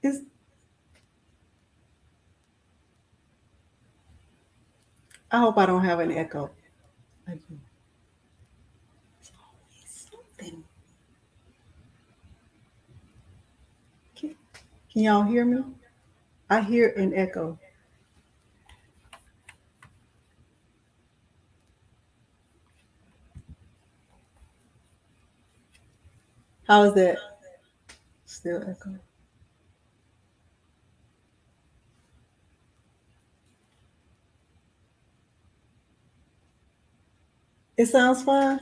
Is I hope I don't have an echo. I do. It's always something. Can, can y'all hear me? I hear an echo. How is that? Still echo. It sounds fine.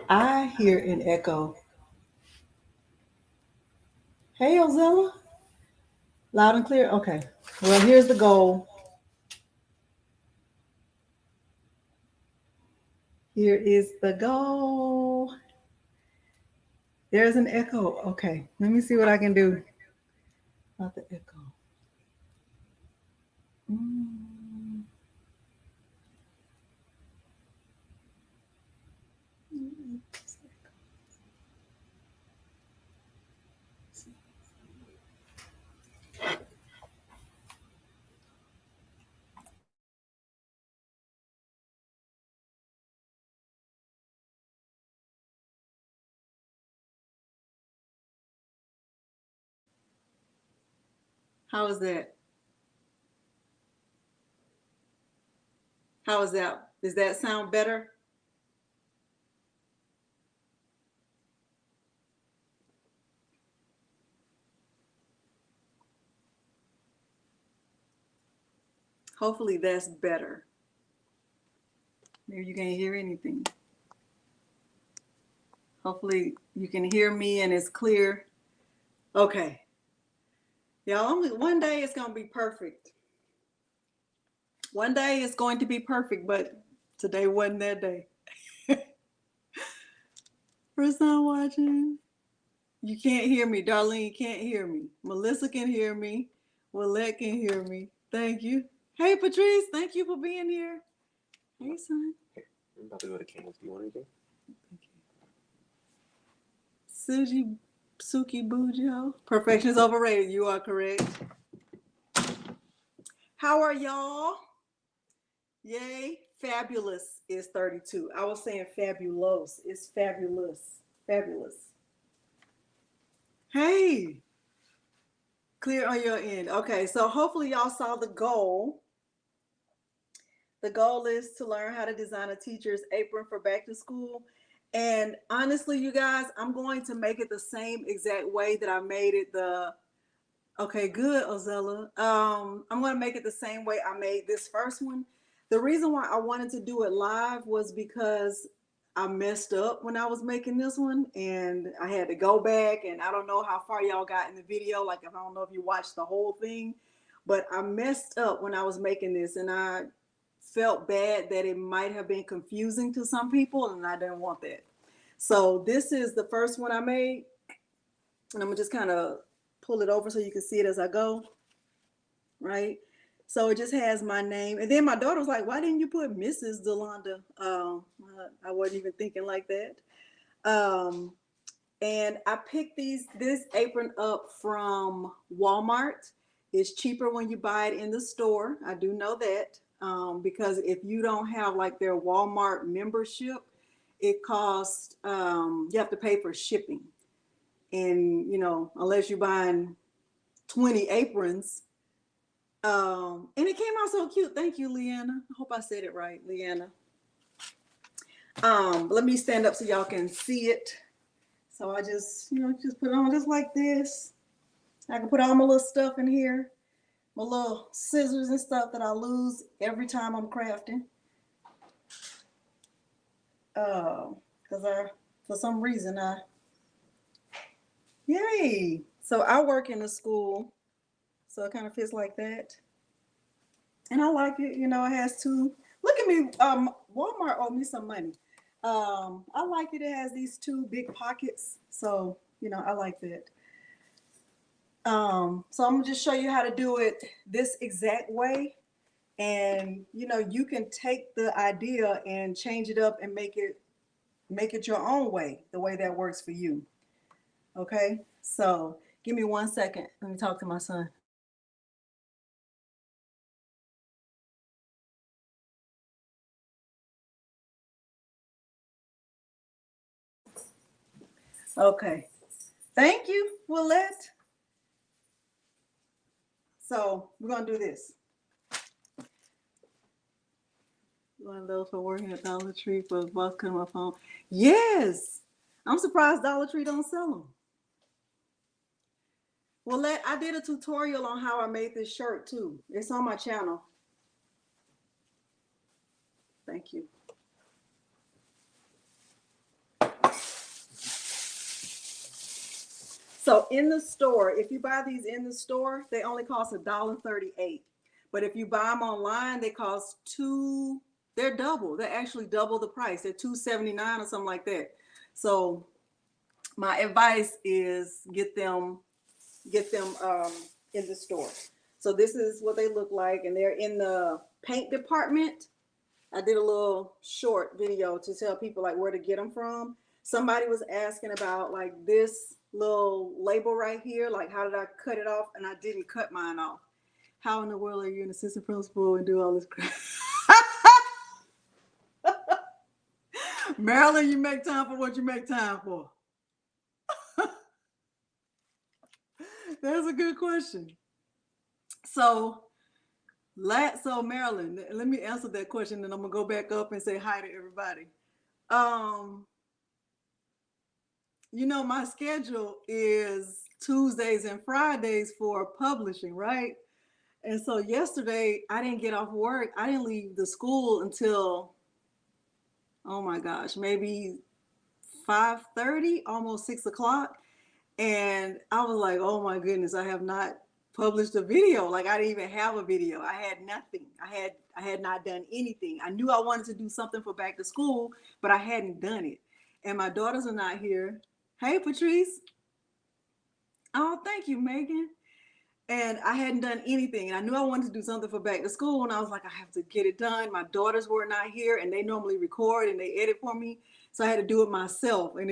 I hear an echo. Hey, Ozella. Loud and clear. Okay. Well, here's the goal. Here is the goal. There's an echo. Okay. Let me see what I can do about the echo. Mm. How is that? How is that? Does that sound better? Hopefully that's better. Maybe you can't hear anything. Hopefully you can hear me and it's clear. Okay. Y'all, only one day it's going to be perfect. One day it's going to be perfect, but today wasn't that day. First time watching. You can't hear me. Darlene can't hear me. Melissa can hear me. Willette can hear me. Thank you. Hey, Patrice. Thank you for being here. Hey, son. I'm about to go to Canes. Do you want anything? Suji Suki Bujo. Perfection is overrated. You are correct. How are y'all? Yay. Fabulous is 32. I was saying fabulous. It's fabulous. Fabulous. Hey. Clear on your end. Okay, so hopefully y'all saw the goal. The goal is to learn how to design a teacher's apron for back to school. And honestly, you guys, I'm going to make it the same exact way that I made it okay, good, Ozella. I'm going to make it the same way I made this first one. The reason why I wanted to do it live was because I messed up when I was making this one and I had to go back, and I don't know how far y'all got in the video. Like, I don't know if you watched the whole thing, but I messed up when I was making this, and I felt bad that it might have been confusing to some people, and I didn't want that. So this is the first one I made, and I'm gonna just kind of pull it over so you can see it as I go, right? So it just has my name. And then my daughter was like, why didn't you put Mrs. Delonda? I wasn't even thinking like that. And I picked this apron up from Walmart. It's cheaper when you buy it in the store. I do know that. Because if you don't have like their Walmart membership, it costs, you have to pay for shipping. And, unless you're buying 20 aprons. And it came out so cute. Thank you, Leanna. I hope I said it right, Leanna. Let me stand up so y'all can see it. So I just put it on just like this. I can put all my little stuff in here, my little scissors and stuff that I lose every time I'm crafting. Because for some reason, yay. So I work in a school, so it kind of fits like that. And I like it. It has two. Look at me. Walmart owed me some money. I like it. It has these two big pockets. So, I like that. So I'm gonna just show you how to do it this exact way. And you can take the idea and change it up and make it your own way, the way that works for you. Okay. So Give me 1 second. Let me talk to my son. Okay. Thank you, Willette. So we're gonna do this. One of those for working at Dollar Tree for the boss cutting my phone. Yes. I'm surprised Dollar Tree don't sell them. Willette, I did a tutorial on how I made this shirt too. It's on my channel. Thank you. So in the store, if you buy these in the store, they only cost $1.38. But if you buy them online, they cost they're double. They're actually double the price. They're $2.79 or something like that. So my advice is get them in the store. So this is what they look like, and they're in the paint department. I did a little short video to tell people like where to get them from. Somebody was asking about like this little label right here, like how did I cut it off? And I didn't cut mine off. How in the world are you an assistant principal and do all this crap? Marilyn, you make time for what you make time for. That's a good question. So Marilyn, let me answer that question, and I'm gonna go back up and say hi to everybody. You know, my schedule is Tuesdays and Fridays for publishing, right? And so yesterday I didn't get off work. I didn't leave the school until, oh my gosh, maybe 5:30, almost 6 o'clock. And I was like, oh my goodness, I have not published a video. Like I didn't even have a video. I had nothing. I had not done anything. I knew I wanted to do something for back to school, but I hadn't done it. And my daughters are not here. Hey, Patrice. Oh, thank you, Megan. And I hadn't done anything. And I knew I wanted to do something for back to school. And I was like, I have to get it done. My daughters were not here, and they normally record and they edit for me. So I had to do it myself. And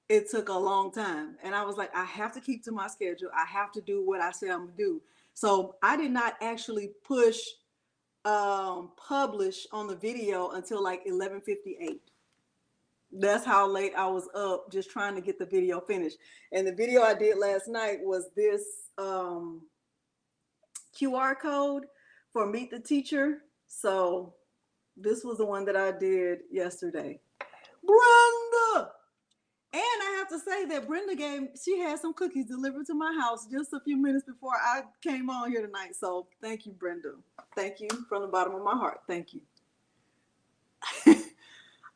it took a long time. And I was like, I have to keep to my schedule. I have to do what I said I'm gonna do. So I did not actually push publish on the video until like 11:58. That's how late I was up just trying to get the video finished. And the video I did last night was this QR code for Meet the Teacher. So this was the one that I did yesterday. Brenda! And I have to say that Brenda she had some cookies delivered to my house just a few minutes before I came on here tonight. So thank you, Brenda. Thank you from the bottom of my heart. Thank you.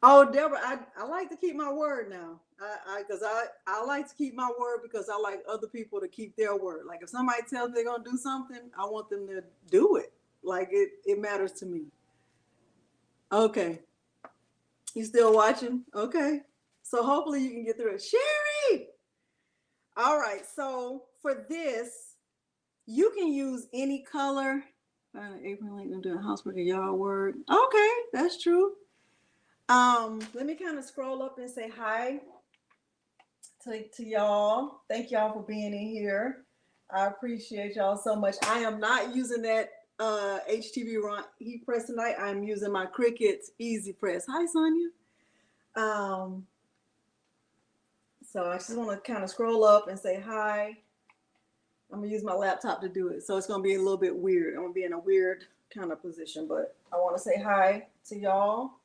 Oh, Deborah, I like to keep my word now. I like to keep my word because I like other people to keep their word. Like if somebody tells me they're gonna do something, I want them to do it. Like it matters to me. Okay. You still watching? Okay. So hopefully you can get through it. Sherry! All right, so for this, you can use any color. Apron link, I'm doing housework and yard work. Okay, that's true. Let me kind of scroll up and say hi to y'all. Thank y'all for being in here. I appreciate y'all so much. I am not using that HTV heat press tonight. I'm using my Cricut Easy Press. Hi, Sonia. So I just want to kind of scroll up and say hi. I'm gonna use my laptop to do it. So it's gonna be a little bit weird. I'm gonna be in a weird kind of position, but I want to say hi to y'all.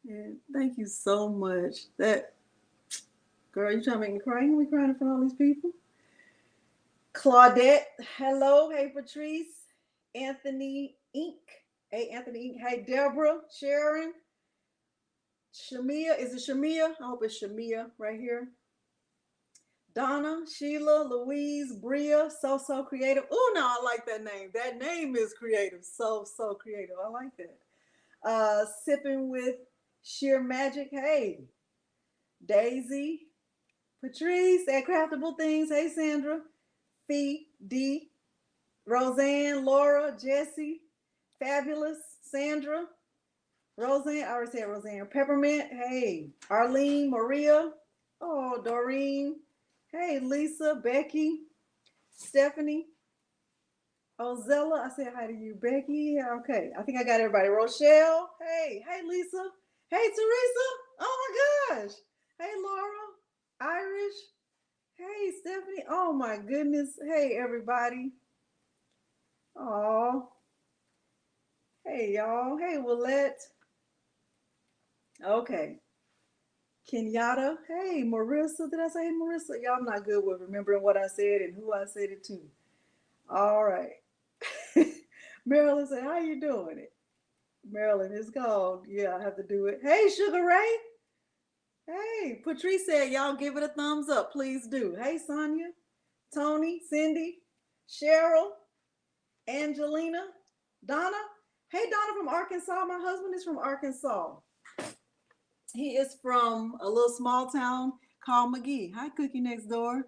And thank you so much. That girl, you trying to make me cry? You me crying in front of all these people? Claudette, hello. Hey, Patrice. Anthony Inc. Hey, Anthony Inc. Hey, Deborah, Sharon. Shamia, is it Shamia? I hope it's Shamia right here. Donna, Sheila, Louise, Bria, so creative. Oh, no, I like that name. That name is creative. So creative. I like that. Sipping with Sheer Magic. Hey, Daisy, Patrice at Craftable Things. Hey, Sandra, Fee, D, Roseanne, Laura, Jessie, Fabulous, Sandra, Roseanne, I already said Roseanne. Peppermint, hey. Arlene, Maria, oh, Doreen, hey, Lisa, Becky, Stephanie, Ozella, I said hi to you. Becky, yeah, okay. I think I got everybody. Rochelle, hey, hey, Lisa, hey, Teresa, oh my gosh. Hey, Laura, Irish, hey, Stephanie, oh my goodness. Hey, everybody. Oh, hey, y'all. Hey, Willette. Okay. Kenyatta. Hey, Marissa. Did I say Marissa? Y'all, I'm not good with remembering what I said and who I said it to. All right. Marilyn said, how you doing it? Marilyn is called. Yeah, I have to do it. Hey, Sugar Ray. Hey, Patrice said, y'all give it a thumbs up. Please do. Hey, Sonia, Tony, Cindy, Cheryl, Angelina, Donna. Hey, Donna from Arkansas. My husband is from Arkansas. He is from a little small town called McGee. Hi, Cookie Next Door.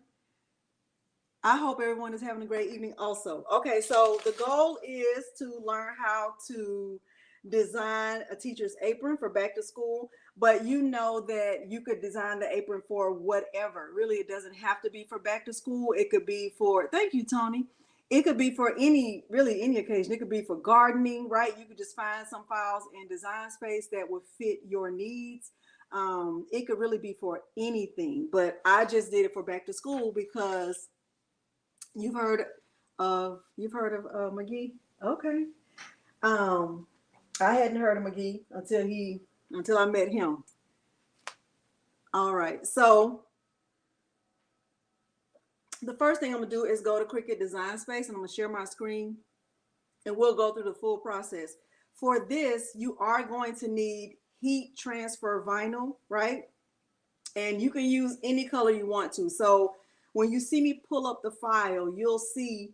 I hope everyone is having a great evening also. Okay, so the goal is to learn how to design a teacher's apron for back to school, but you know that you could design the apron for whatever. Really, it doesn't have to be for back to school. It could be for, thank you, Tony. It could be for any occasion. It could be for gardening, right? You could just find some files in Design Space that would fit your needs. It could really be for anything, but I just did it for back to school because you've heard of McGee. Okay. I hadn't heard of McGee until I met him. All right. So the first thing I'm gonna do is go to Cricut Design Space, and I'm gonna share my screen, and we'll go through the full process. For this, you are going to need heat transfer vinyl, right? And you can use any color you want to. So when you see me pull up the file, you'll see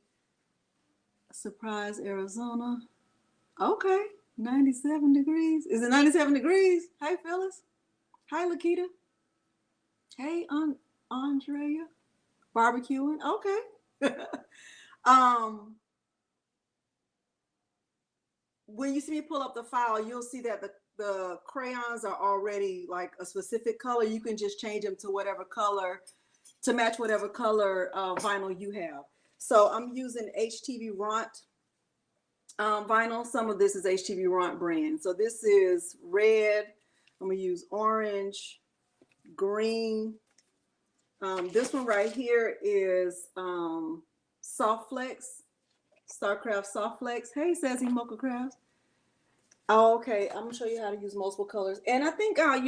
Surprise, Arizona. Okay, 97 degrees. Is it 97 degrees? Hey, Phyllis. Hi, Lakita. Hey, Andrea. Barbecuing. Okay. um, when you see me pull up the file, you'll see that the crayons are already like a specific color. You can just change them to whatever color, to match whatever color vinyl you have. So I'm using HTV Ront vinyl. Some of this is HTV Ront brand. So this is red. I'm gonna use orange, green. This one right here is Soft Flex, Starcraft Soft Flex. Hey, Sassy Mocha Crafts. Oh, okay, I'm gonna show you how to use multiple colors. And I think I'll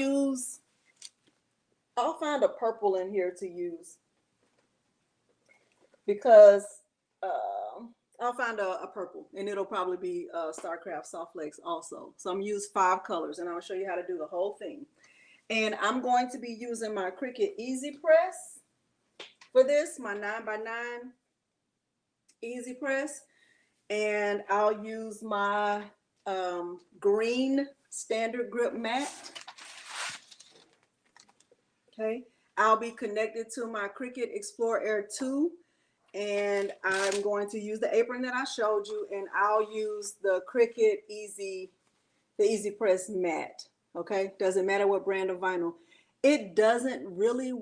find a purple in here to use because I'll find a purple, and it'll probably be Starcraft Soft Flex also. So I'm gonna use 5 colors, and I'll show you how to do the whole thing. And I'm going to be using my Cricut Easy Press for this, my 9x9 Easy Press. And I'll use my green standard grip mat. Okay, I'll be connected to my Cricut Explore Air 2, and I'm going to use the apron that I showed you, and I'll use the Cricut Easy Press mat. Okay, doesn't matter what brand of vinyl. It doesn't really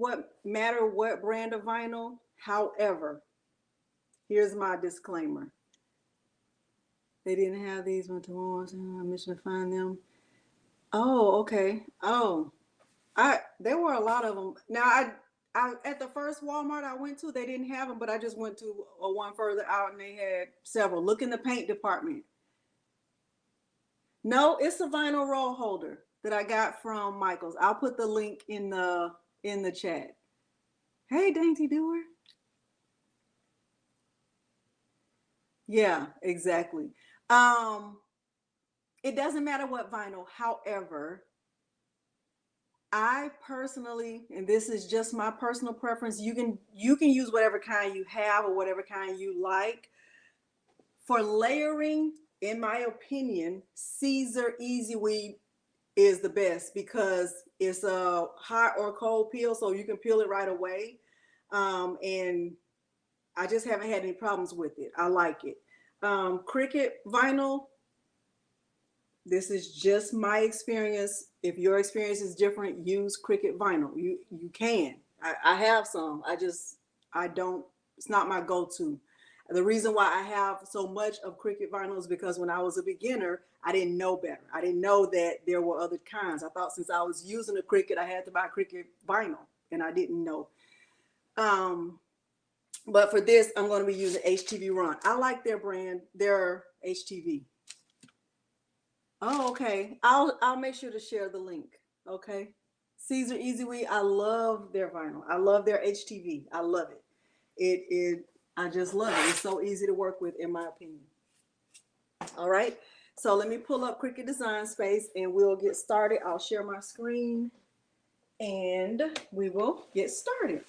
matter what brand of vinyl. However, here's my disclaimer. They didn't have these one to one. I mentioned to find them. Oh, okay. Oh, there were a lot of them. Now I at the first Walmart I went to, they didn't have them, but I just went to one further out and they had several. Look in the paint department. No, it's a vinyl roll holder that I got from Michael's. I'll put the link in the chat. Hey, Dainty Doer. Yeah, exactly. It doesn't matter what vinyl. However, I personally, and this is just my personal preference, you can use whatever kind you have or whatever kind you like. For layering, in my opinion, Caesar Easy Weed is the best because it's a hot or cold peel, so you can peel it right away. And I just haven't had any problems with it. I like it. Cricut vinyl, This is just my experience. If your experience is different, use Cricut vinyl. You can. I have some. I don't. It's not my go-to. The reason why I have so much of Cricut vinyl is because when I was a beginner, I didn't know better. I didn't know that there were other kinds. I thought since I was using a Cricut, I had to buy Cricut vinyl, and I didn't know. But for this, I'm going to be using HTV Run. I like their brand, their HTV. Oh, okay. I'll make sure to share the link. Okay. Caesar EasyWee, I love their vinyl. I love their HTV. I love it. I just love it. It's so easy to work with, in my opinion. All right. So let me pull up Cricut Design Space and we'll get started. I'll share my screen and we will get started.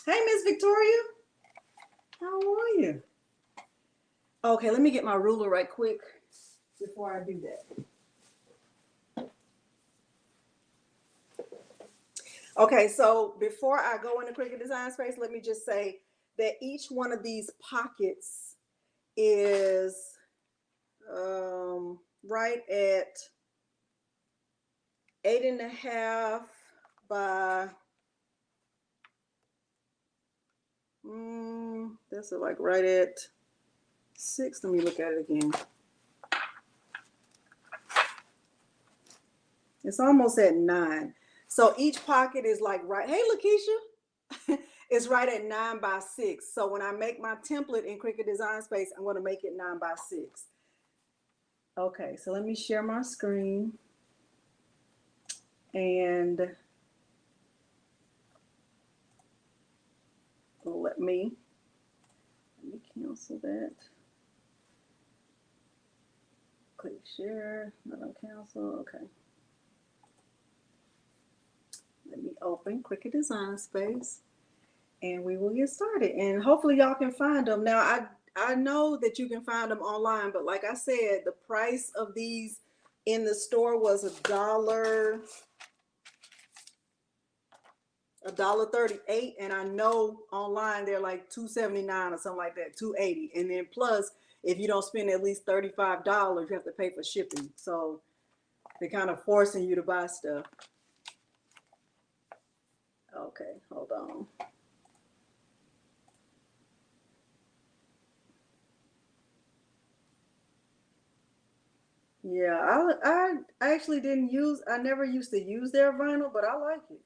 Hey, Miss Victoria. How are you? Okay, let me get my ruler right quick before I do that. Okay, so before I go into Cricut Design Space, let me just say that each one of these pockets is right at 8.5 by that's like right at 6. Let me look at it again. It's almost at 9. So each pocket is like right. Hey, Lakeisha. It's right at 9 by 6. So when I make my template in Cricut Design Space, I'm going to make it 9 by 6. Okay, so let me share my screen. And let me cancel that. Click share, not on cancel. Okay. Let me open Cricut Design Space and we will get started. And hopefully y'all can find them. Now, I know that you can find them online, but like I said, the price of these in the store was $1.38, and I know online they're like $2.79 or something like that, $2.80. And then plus, if you don't spend at least $35, you have to pay for shipping. So they're kind of forcing you to buy stuff. Okay, hold on. Yeah, I actually I never used to use their vinyl, but I like it.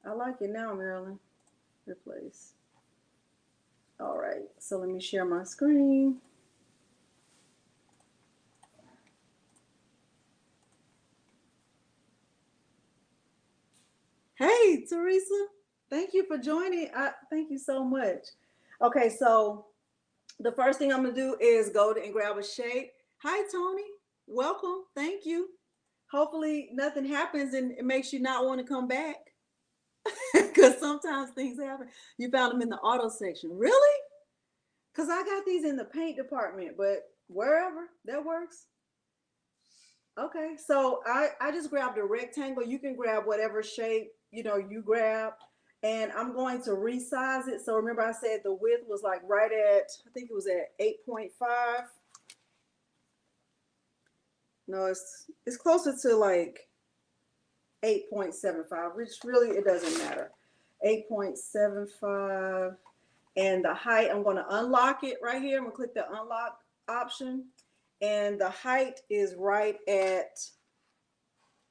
I like it now, Marilyn. Replace. All right, so let me share my screen. Hey, Teresa, thank you for joining. Thank you so much. Okay, so the first thing I'm gonna do is go and grab a shape. Hi, Tony. Welcome. Thank you. Hopefully nothing happens and it makes you not want to come back. Because sometimes things happen. You found them in the auto section. Really? Because I got these in the paint department, but wherever, that works. Okay, so I just grabbed a rectangle. You can grab whatever shape, you grab. And I'm going to resize it. So remember I said the width was like right at, I think it was at 8.5. No, it's closer to like 8.75, which really, it doesn't matter. 8.75. And the height, I'm going to unlock it right here. I'm going to click the unlock option. And the height is right at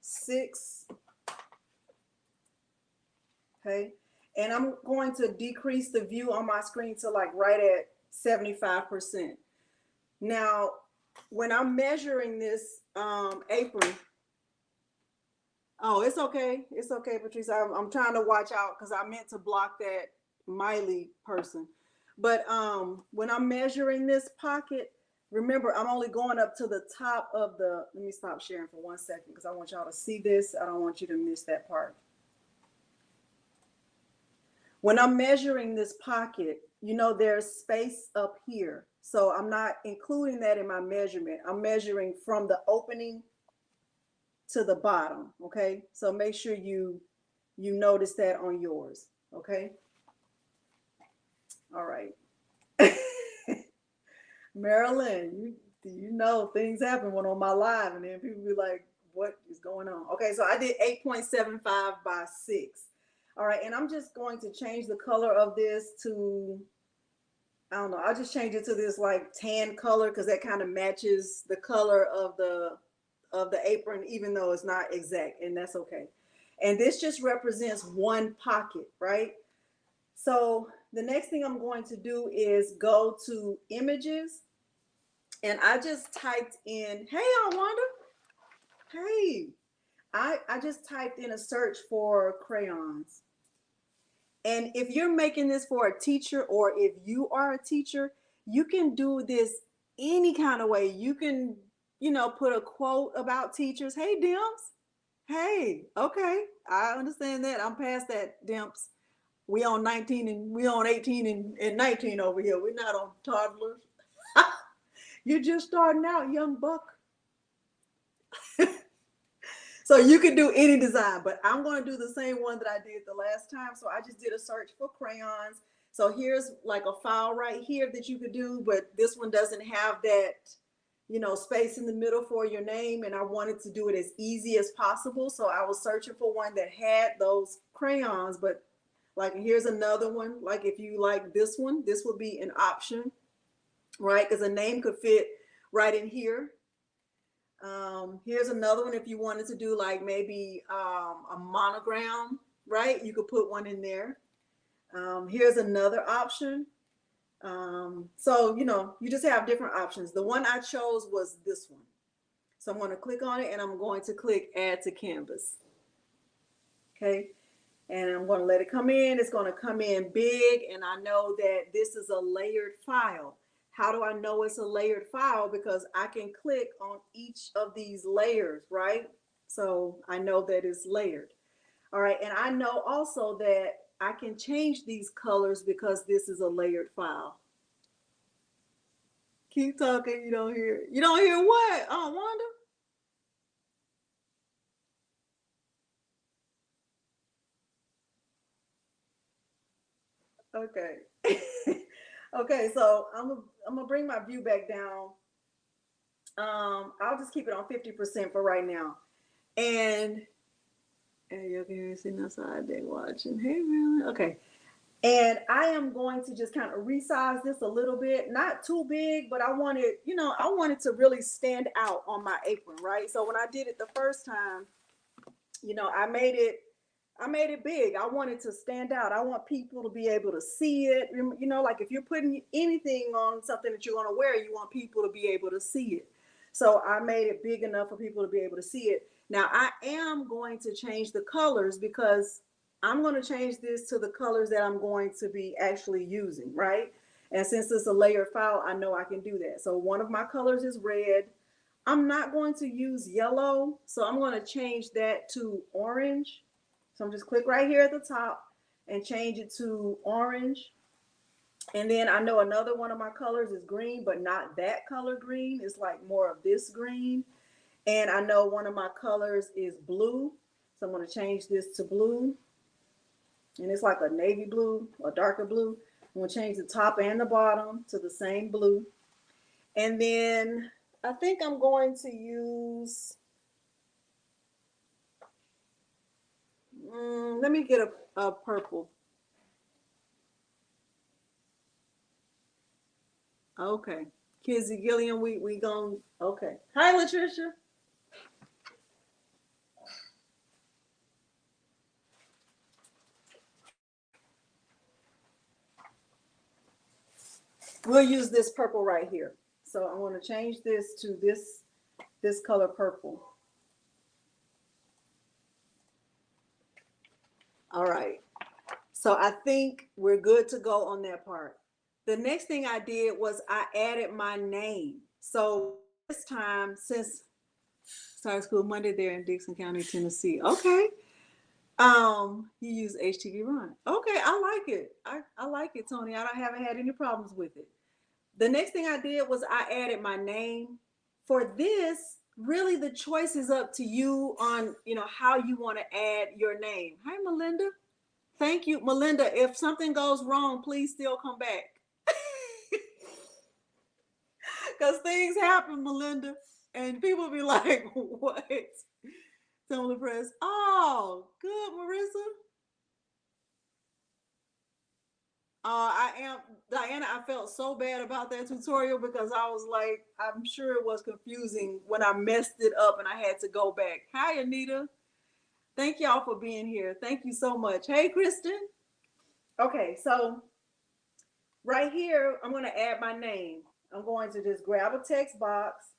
6. Okay. And I'm going to decrease the view on my screen to like right at 75%. Now, when I'm measuring this apron, oh, it's okay. It's okay, Patrice. I'm trying to watch out because I meant to block that Miley person. But when I'm measuring this pocket, remember, I'm only going up to the top of the, let me stop sharing for 1 second because I want y'all to see this. I don't want you to miss that part. When I'm measuring this pocket, there's space up here. So I'm not including that in my measurement. I'm measuring from the opening to the bottom, okay? So make sure you notice that on yours, okay? All right. Marilyn, you know, things happen when on my live, and then people be like, what is going on? Okay, so I did 8.75 by 6. All right, and I'm just going to change the color of this to, I don't know, I'll just change it to this like tan color because that kind of matches the color of the apron, even though it's not exact, and that's okay. And this just represents one pocket, right? So the next thing I'm going to do is go to images, and I just typed in, hey, Wanda, hey, I just typed in a search for crayons. And if you're making this for a teacher, or if you are a teacher, you can do this any kind of way. You can, put a quote about teachers. Hey, Dimps. Hey, okay. I understand that. I'm past that, Dimps. We on 19 and we on 18 and 19 over here. We're not on toddlers. You're just starting out, young buck. So you can do any design, but I'm going to do the same one that I did the last time. So I just did a search for crayons. So here's like a file right here that you could do, but this one doesn't have that, space in the middle for your name. And I wanted to do it as easy as possible. So I was searching for one that had those crayons, but like, here's another one. Like, if you like this one, this would be an option, right? Because a name could fit right in here. Here's another one if you wanted to do like maybe a monogram, right? You could put one in there. Here's another option. So, you just have different options. The one I chose was this one. So I'm going to click on it, and I'm going to click add to canvas. Okay. And I'm going to let it come in. It's going to come in big, and I know that this is a layered file. How do I know it's a layered file? Because I can click on each of these layers, right? So I know that it's layered. All right, and I know also that I can change these colors because this is a layered file. Keep talking, you don't hear. You don't hear what? Oh, Wanda? Okay. Okay, so I'm gonna bring my view back down. I'll just keep it on 50% for right now. And you can hear me sitting outside there watching. Hey, really? Okay. And I am going to just kind of resize this a little bit, not too big, but I wanted to really stand out on my apron, right? So when I did it the first time, I made it big. I want it to stand out. I want people to be able to see it. Like if you're putting anything on something that you're going to wear, you want people to be able to see it. So I made it big enough for people to be able to see it. Now I am going to change the colors because I'm going to change this to the colors that I'm going to be actually using, right? And since it's a layered file, I know I can do that. So one of my colors is red. I'm not going to use yellow, so I'm going to change that to orange. So I'm just click right here at the top and change it to orange. And then I know another one of my colors is green, but not that color green. It's like more of this green. And I know one of my colors is blue. So I'm going to change this to blue. And it's like a navy blue, a darker blue. I'm going to change the top and the bottom to the same blue. And then I think I'm going to use, let me get a purple. Okay. Kizzy Gilliam, we going, okay. Hi, Latricia. We'll use this purple right here. So I want to change this to this color purple. All right. So I think we're good to go on that part. The next thing I did was I added my name. So this time, since started school Monday there in Dixon County, Tennessee. Okay. You use HTV Run. Okay, I like it. I like it, Tony. Haven't had any problems with it. The next thing I did was I added my name. For this, really the choice is up to you on, how you want to add your name. Hi, Melinda. Thank you, Melinda. If something goes wrong, please still come back. Because things happen, Melinda, and people be like, what? Tell them to press. Oh, good, Marissa. I am Diana. I felt so bad about that tutorial because I was like, I'm sure it was confusing when I messed it up and I had to go back. Hi, Anita. Thank y'all for being here. Thank you so much. Hey, Kristen. Okay, so right here, I'm going to add my name. I'm going to just grab a text box,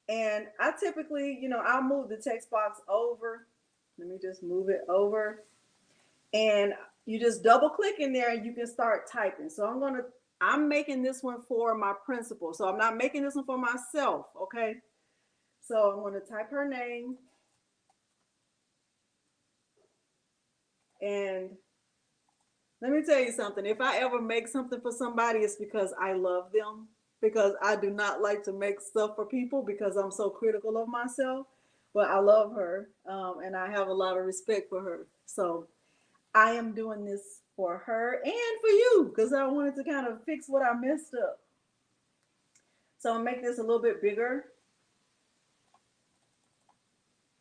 and I typically, I'll move the text box over. Let me just move it over, and you just double click in there and you can start typing. So I'm making this one for my principal. So I'm not making this one for myself, okay? So I'm going to type her name. And let me tell you something. If I ever make something for somebody, it's because I love them. Because I do not like to make stuff for people because I'm so critical of myself. But I love her, and I have a lot of respect for her. So I am doing this for her and for you because I wanted to kind of fix what I messed up. So I'm gonna make this a little bit bigger.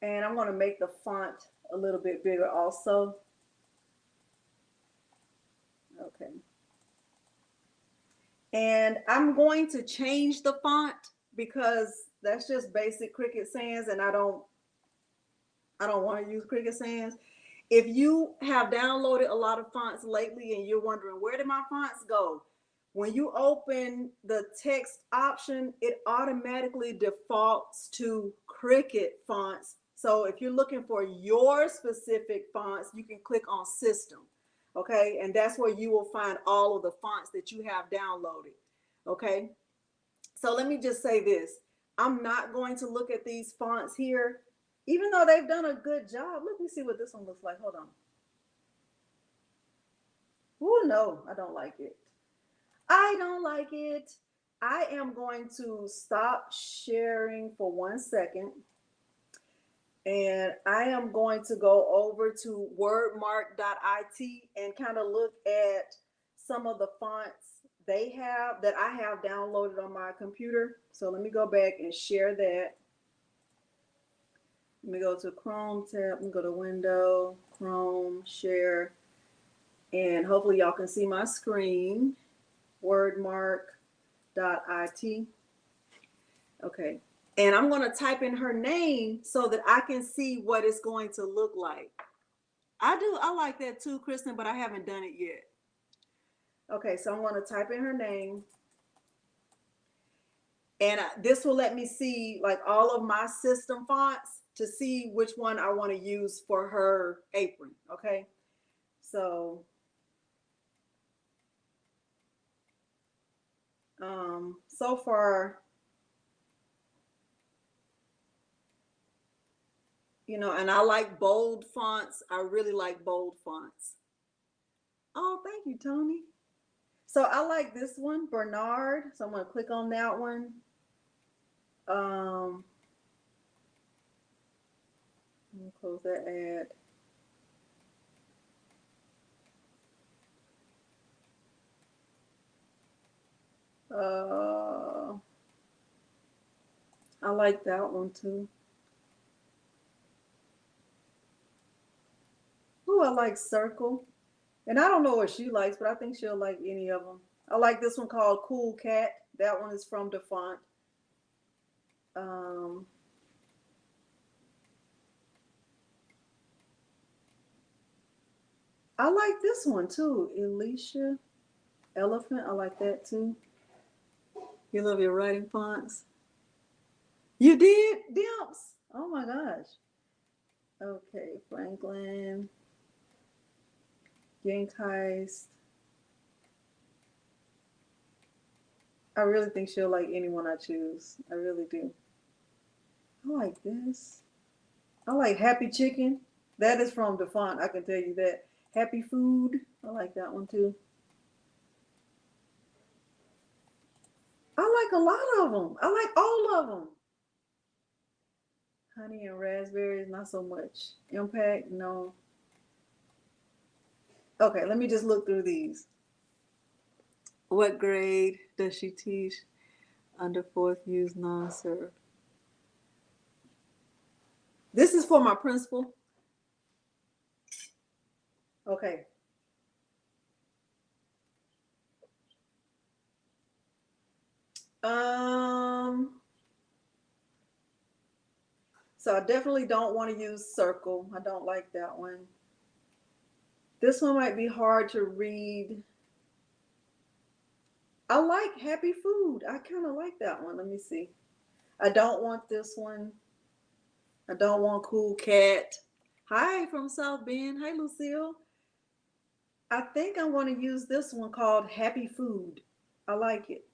And I'm gonna make the font a little bit bigger also. Okay. And I'm going to change the font because that's just basic Cricut Sans, and I don't want to use Cricut Sans. If you have downloaded a lot of fonts lately and you're wondering, where did my fonts go? When you open the text option, it automatically defaults to Cricut fonts. So if you're looking for your specific fonts, you can click on System, okay? And that's where you will find all of the fonts that you have downloaded, okay? So let me just say this. I'm not going to look at these fonts here, even though they've done a good job. Let me see what this one looks like. Hold on. Oh, no, I don't like it. I don't like it. I am going to stop sharing for 1 second. And I am going to go over to wordmark.it and kind of look at some of the fonts they have that I have downloaded on my computer. So let me go back and share that. Let me go to Chrome tab. Let me go to Window, Chrome, Share. And hopefully y'all can see my screen. Wordmark.it. Okay. And I'm going to type in her name so that I can see what it's going to look like. I like that too, Kristen, but I haven't done it yet. Okay, so I'm going to type in her name. And this will let me see like all of my system fonts to see which one I want to use for her apron. Okay. So far, and I like bold fonts. I really like bold fonts. Oh, thank you, Tony. So I like this one, Bernard. So I'm going to click on that one. I'm going to close that ad. I like that one too. Oh, I like Circle. And I don't know what she likes, but I think she'll like any of them. I like this one called Cool Cat. That one is from DeFont. I like this one too, Alicia Elephant. I like that too. You love your writing fonts. You did, Dimps. Oh my gosh. Okay, Franklin, Yankheist. I really think she'll like anyone I choose. I really do. I like this. I like Happy Chicken. That is from DeFont. I can tell you that. Happy Food. I like that one too. I like a lot of them. I like all of them. Honey and Raspberries, not so much. Impact, no. Okay, let me just look through these. What grade does she teach? Under fourth, use non-serif. This is for my principal. Okay. So I definitely don't want to use circle. I don't like that one. This one might be hard to read. I like happy food. I kind of like that one. Let me see. I don't want this one. I don't want cool cat. Hi from South Bend. Hi, Lucille. I think I want to use this one called happy food. I like it.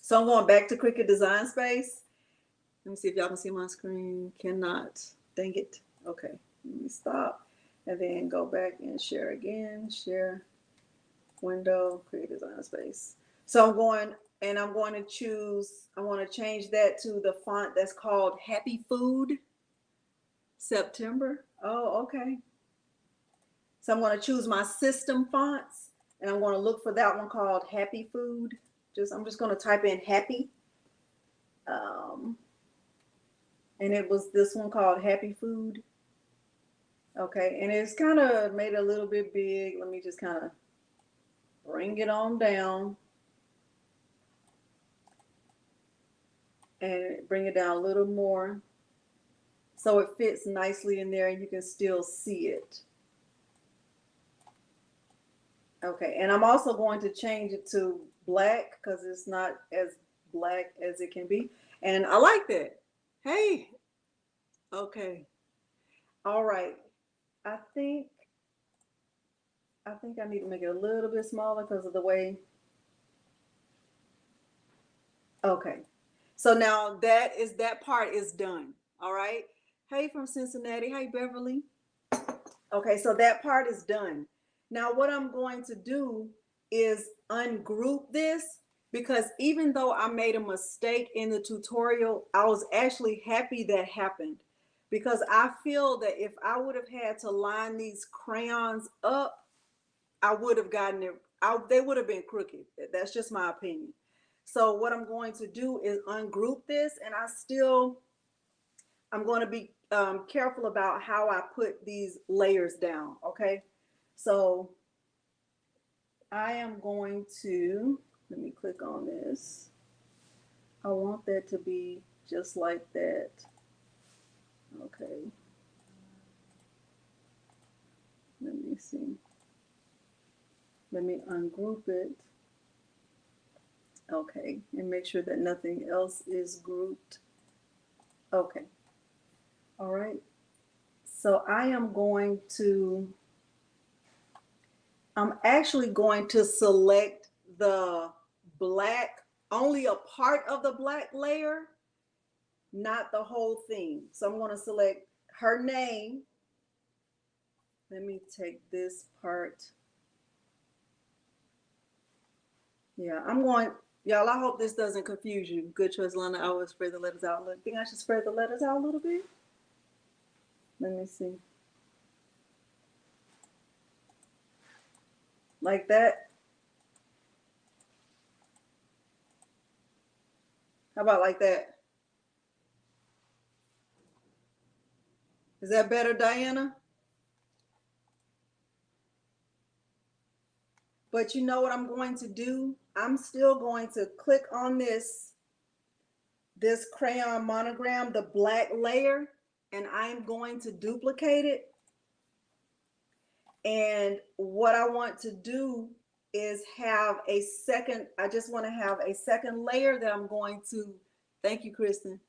So I'm going back to Cricut Design Space. Let me see if y'all can see my screen. Cannot. Dang it. Okay. Let me stop. And then go back and share again. Share. Window. Cricut Design Space. So I'm going to choose. I want to change that to the font that's called Happy Food. September. Oh, okay. So I'm going to choose my system fonts. And I'm going to look for that one called Happy Food. I'm just going to type in Happy. And it was this one called Happy Food. Okay, and it's kind of made a little bit big. Let me just kind of bring it on down. And bring it down a little more. So it fits nicely in there and you can still see it. Okay, and I'm also going to change it to black because it's not as black as it can be. And I like that. Hey. Okay. All right. I think I need to make it a little bit smaller because of the way. Okay. So now that part is done. All right. Hey from Cincinnati. Hey Beverly. Okay, so that part is done. Now what I'm going to do is ungroup this because even though I made a mistake in the tutorial, I was actually happy that happened because I feel that if I would have had to line these crayons up, I would have gotten it. They would have been crooked. That's just my opinion. So what I'm going to do is ungroup this, and I'm going to be careful about how I put these layers down. Okay, so I am going to, let me click on this. I want that to be just like that. Okay. Let me see. Let me ungroup it. Okay, and make sure that nothing else is grouped. Okay. All right. So I'm actually going to select the black, only a part of the black layer, not the whole thing. So I'm going to select her name. Let me take this part. Yeah, y'all, I hope this doesn't confuse you. Good choice, Lana. I always spread the letters out. I think I should spread the letters out a little bit. Let me see. Like that. How about like that? Is that better, Diana? But you know what I'm going to do? I'm still going to click on this crayon monogram, the black layer, and I'm going to duplicate it. And what I want to do is have a second, I just want to have a second layer that I'm going to, thank you, Kristen,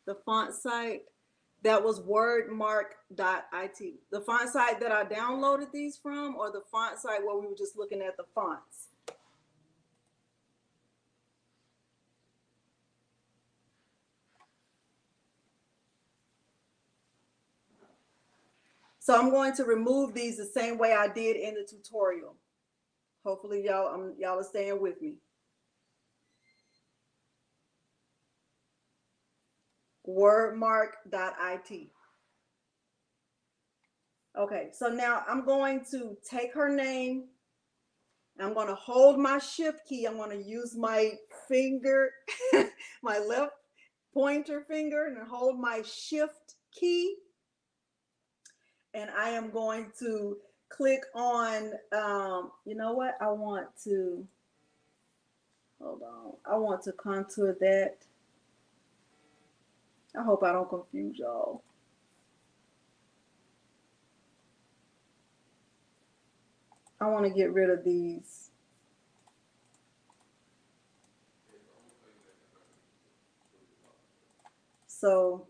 the font site. That was wordmark.it. The font site that I downloaded these from, or the font site where we were just looking at the fonts. So I'm going to remove these the same way I did in the tutorial. Hopefully y'all are staying with me. Wordmark.it. Okay, so now I'm going to take her name I'm going to hold my shift key. I'm going to use my finger, my left pointer finger, and hold my shift key. And I am going to click on, you know what? I want to, hold on. I want to contour that. I hope I don't confuse y'all. I want to get rid of these. So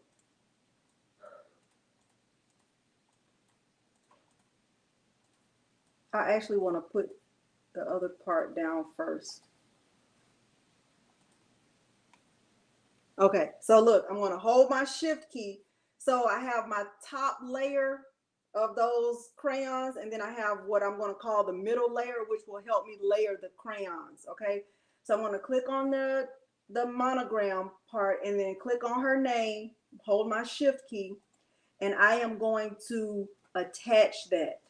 I actually want to put the other part down first. Okay, so look, I'm going to hold my shift key. So I have my top layer of those crayons, and then I have what I'm going to call the middle layer, which will help me layer the crayons. Okay, so I'm going to click on the monogram part and then click on her name, hold my shift key, and I am going to attach that.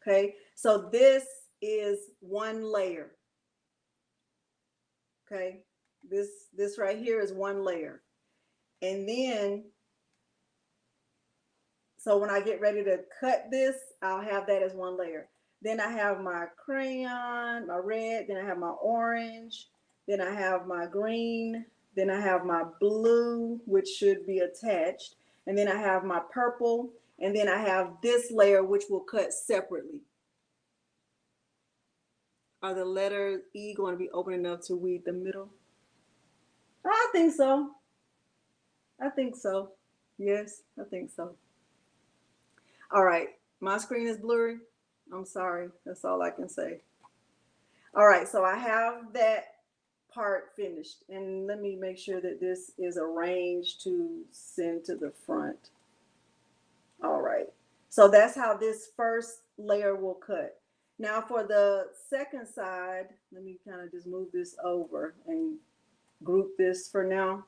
Okay, so this is one layer. Okay, this right here is one layer. And then, so when I get ready to cut this, I'll have that as one layer. Then I have my crayon, my red, then I have my orange, then I have my green, then I have my blue, which should be attached, and then I have my purple, and then I have this layer, which will cut separately. Are the letter E going to be open enough to read the middle? I think so. I think so. Yes, I think so. All right, my screen is blurry. I'm sorry. That's all I can say. All right, so I have that part finished. And let me make sure that this is arranged to send to the front. All right, so that's how this first layer will cut. Now for the second side, let me kind of just move this over and group this for now.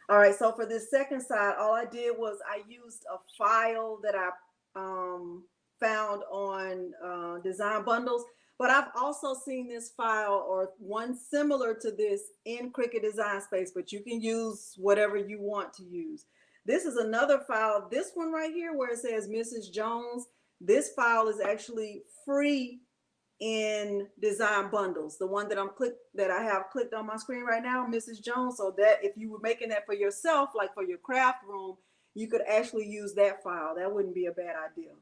All right, so for this second side, all I did was I used a file that I found on Design Bundles, but I've also seen this file or one similar to this in Cricut Design Space, but you can use whatever you want to use. This is another file, this one right here where it says Mrs. Jones, this file is actually free in Design Bundles, the one that I have clicked on my screen right now, Mrs. Jones. So that if you were making that for yourself, like for your craft room, you could actually use that file. That wouldn't be a bad idea.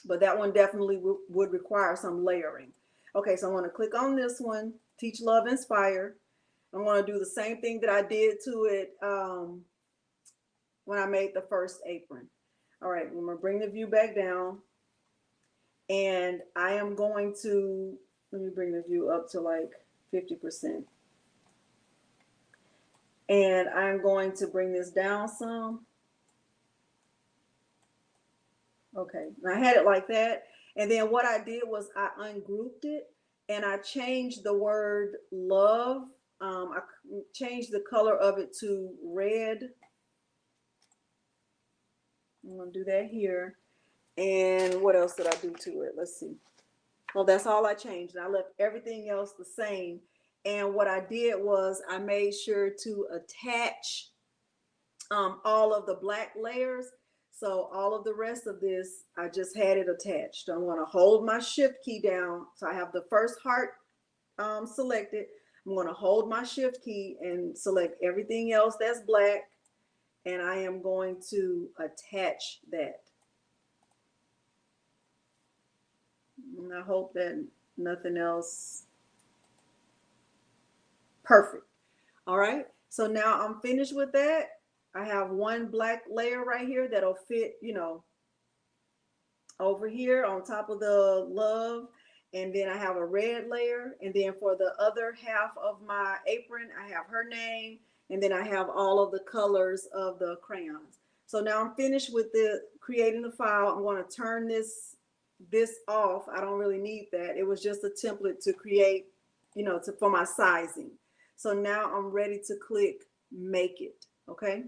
But that one definitely would require some layering. Okay, so I'm going to click on this one, Teach, Love, Inspire. I'm going to do the same thing that I did to it when I made the first apron. All right, I'm going to bring the view back down. And I am going to, let me bring the view up to like 50%. And I'm going to bring this down some. Okay, and I had it like that. And then what I did was I ungrouped it and I changed the word love. I changed the color of it to red. I'm going to do that here. And what else did I do to it? Let's see. Well, that's all I changed. And I left everything else the same. And what I did was I made sure to attach all of the black layers. So all of the rest of this, I just had it attached. I'm going to hold my shift key down. So I have the first heart selected. I'm going to hold my shift key and select everything else that's black. And I am going to attach that. And I hope that nothing else. Perfect. All right. So now I'm finished with that. I have one black layer right here that'll fit, you know, over here on top of the love. And then I have a red layer. And then for the other half of my apron, I have her name. And then I have all of the colors of the crayons. So now I'm finished with creating the file. I'm going to turn this off. I don't really need that. It was just a template to create, you know, for my sizing. So now I'm ready to click make it. Okay.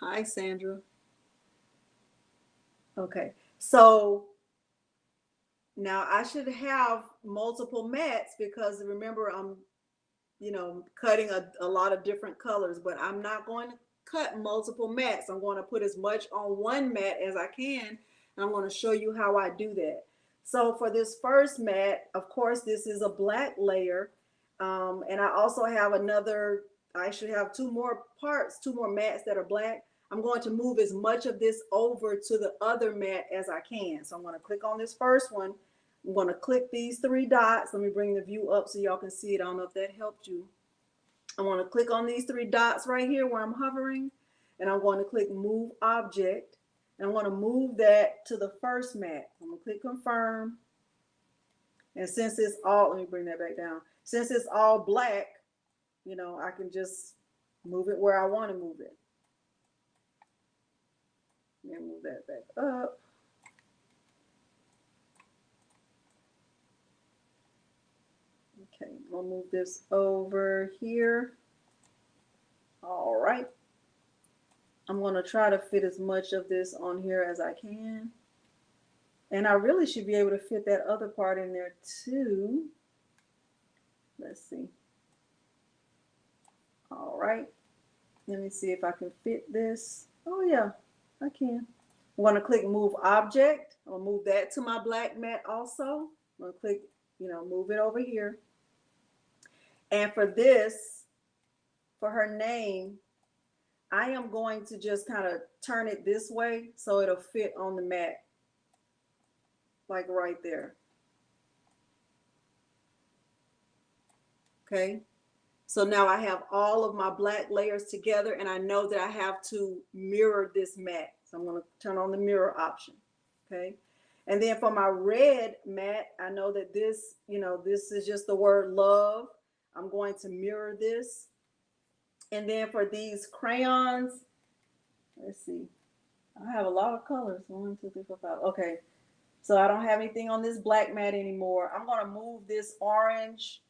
Hi, Sandra. Okay, so now I should have multiple mats because remember I'm, cutting a lot of different colors, but I'm not going to cut multiple mats. I'm going to put as much on one mat as I can, and I'm going to show you how I do that. So for this first mat, of course, this is a black layer. And I also have I should have two more mats that are black. I'm going to move as much of this over to the other mat as I can. So I'm going to click on this first one. I'm going to click these three dots. Let me bring the view up so y'all can see it. I don't know if that helped you. I want to click on these three dots right here where I'm hovering, and I'm going to click Move Object. And I'm going to move that to the first mat. I'm going to click Confirm. And since it's all, let me bring that back down. Since it's all black, I can just move it where I want to move it. Let me move that back up. Okay, I'm gonna move this over here. All right. I'm gonna try to fit as much of this on here as I can. And I really should be able to fit that other part in there too. Let's see. All right. Let me see if I can fit this. Oh yeah, I can. I'm gonna click Move Object. I'm gonna move that to my black mat also. I'm gonna click, move it over here. And for this, for her name, I am going to just kind of turn it this way so it'll fit on the mat, like right there. Okay, so now I have all of my black layers together, and I know that I have to mirror this mat. So I'm going to turn on the mirror option. Okay, and then for my red mat, I know that this, this is just the word love. I'm going to mirror this. And then for these crayons, let's see, I have a lot of colors. 1, 2, 3, 4, 5. Okay, so I don't have anything on this black mat anymore. I'm going to move this orange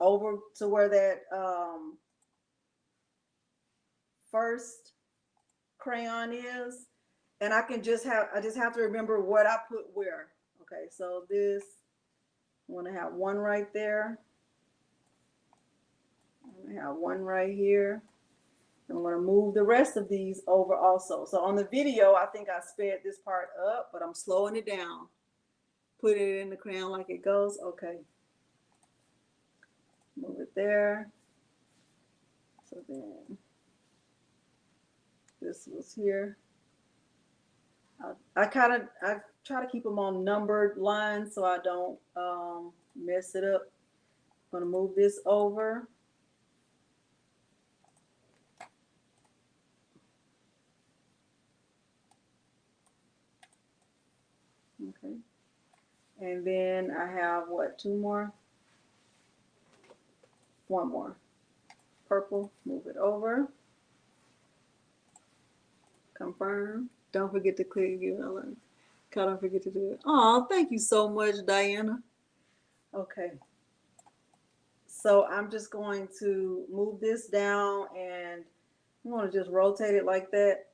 over to where that first crayon is, and I just have to remember what I put where. Okay, so this, I want to have one right there. I'm going to have one right here. I'm going to move the rest of these over also. So on the video, I think I sped this part up, but I'm slowing it down. Put it in the crayon like it goes. Okay. Move it there. So then this was here. I try to keep them on numbered lines so I don't mess it up. I'm going to move this over. Okay. And then I have what, two more? One more. Purple, move it over. Confirm. Don't forget to click ULM. Don't forget to do it. Oh, thank you so much, Diana. Okay. So I'm just going to move this down, and I'm going to just rotate it like that,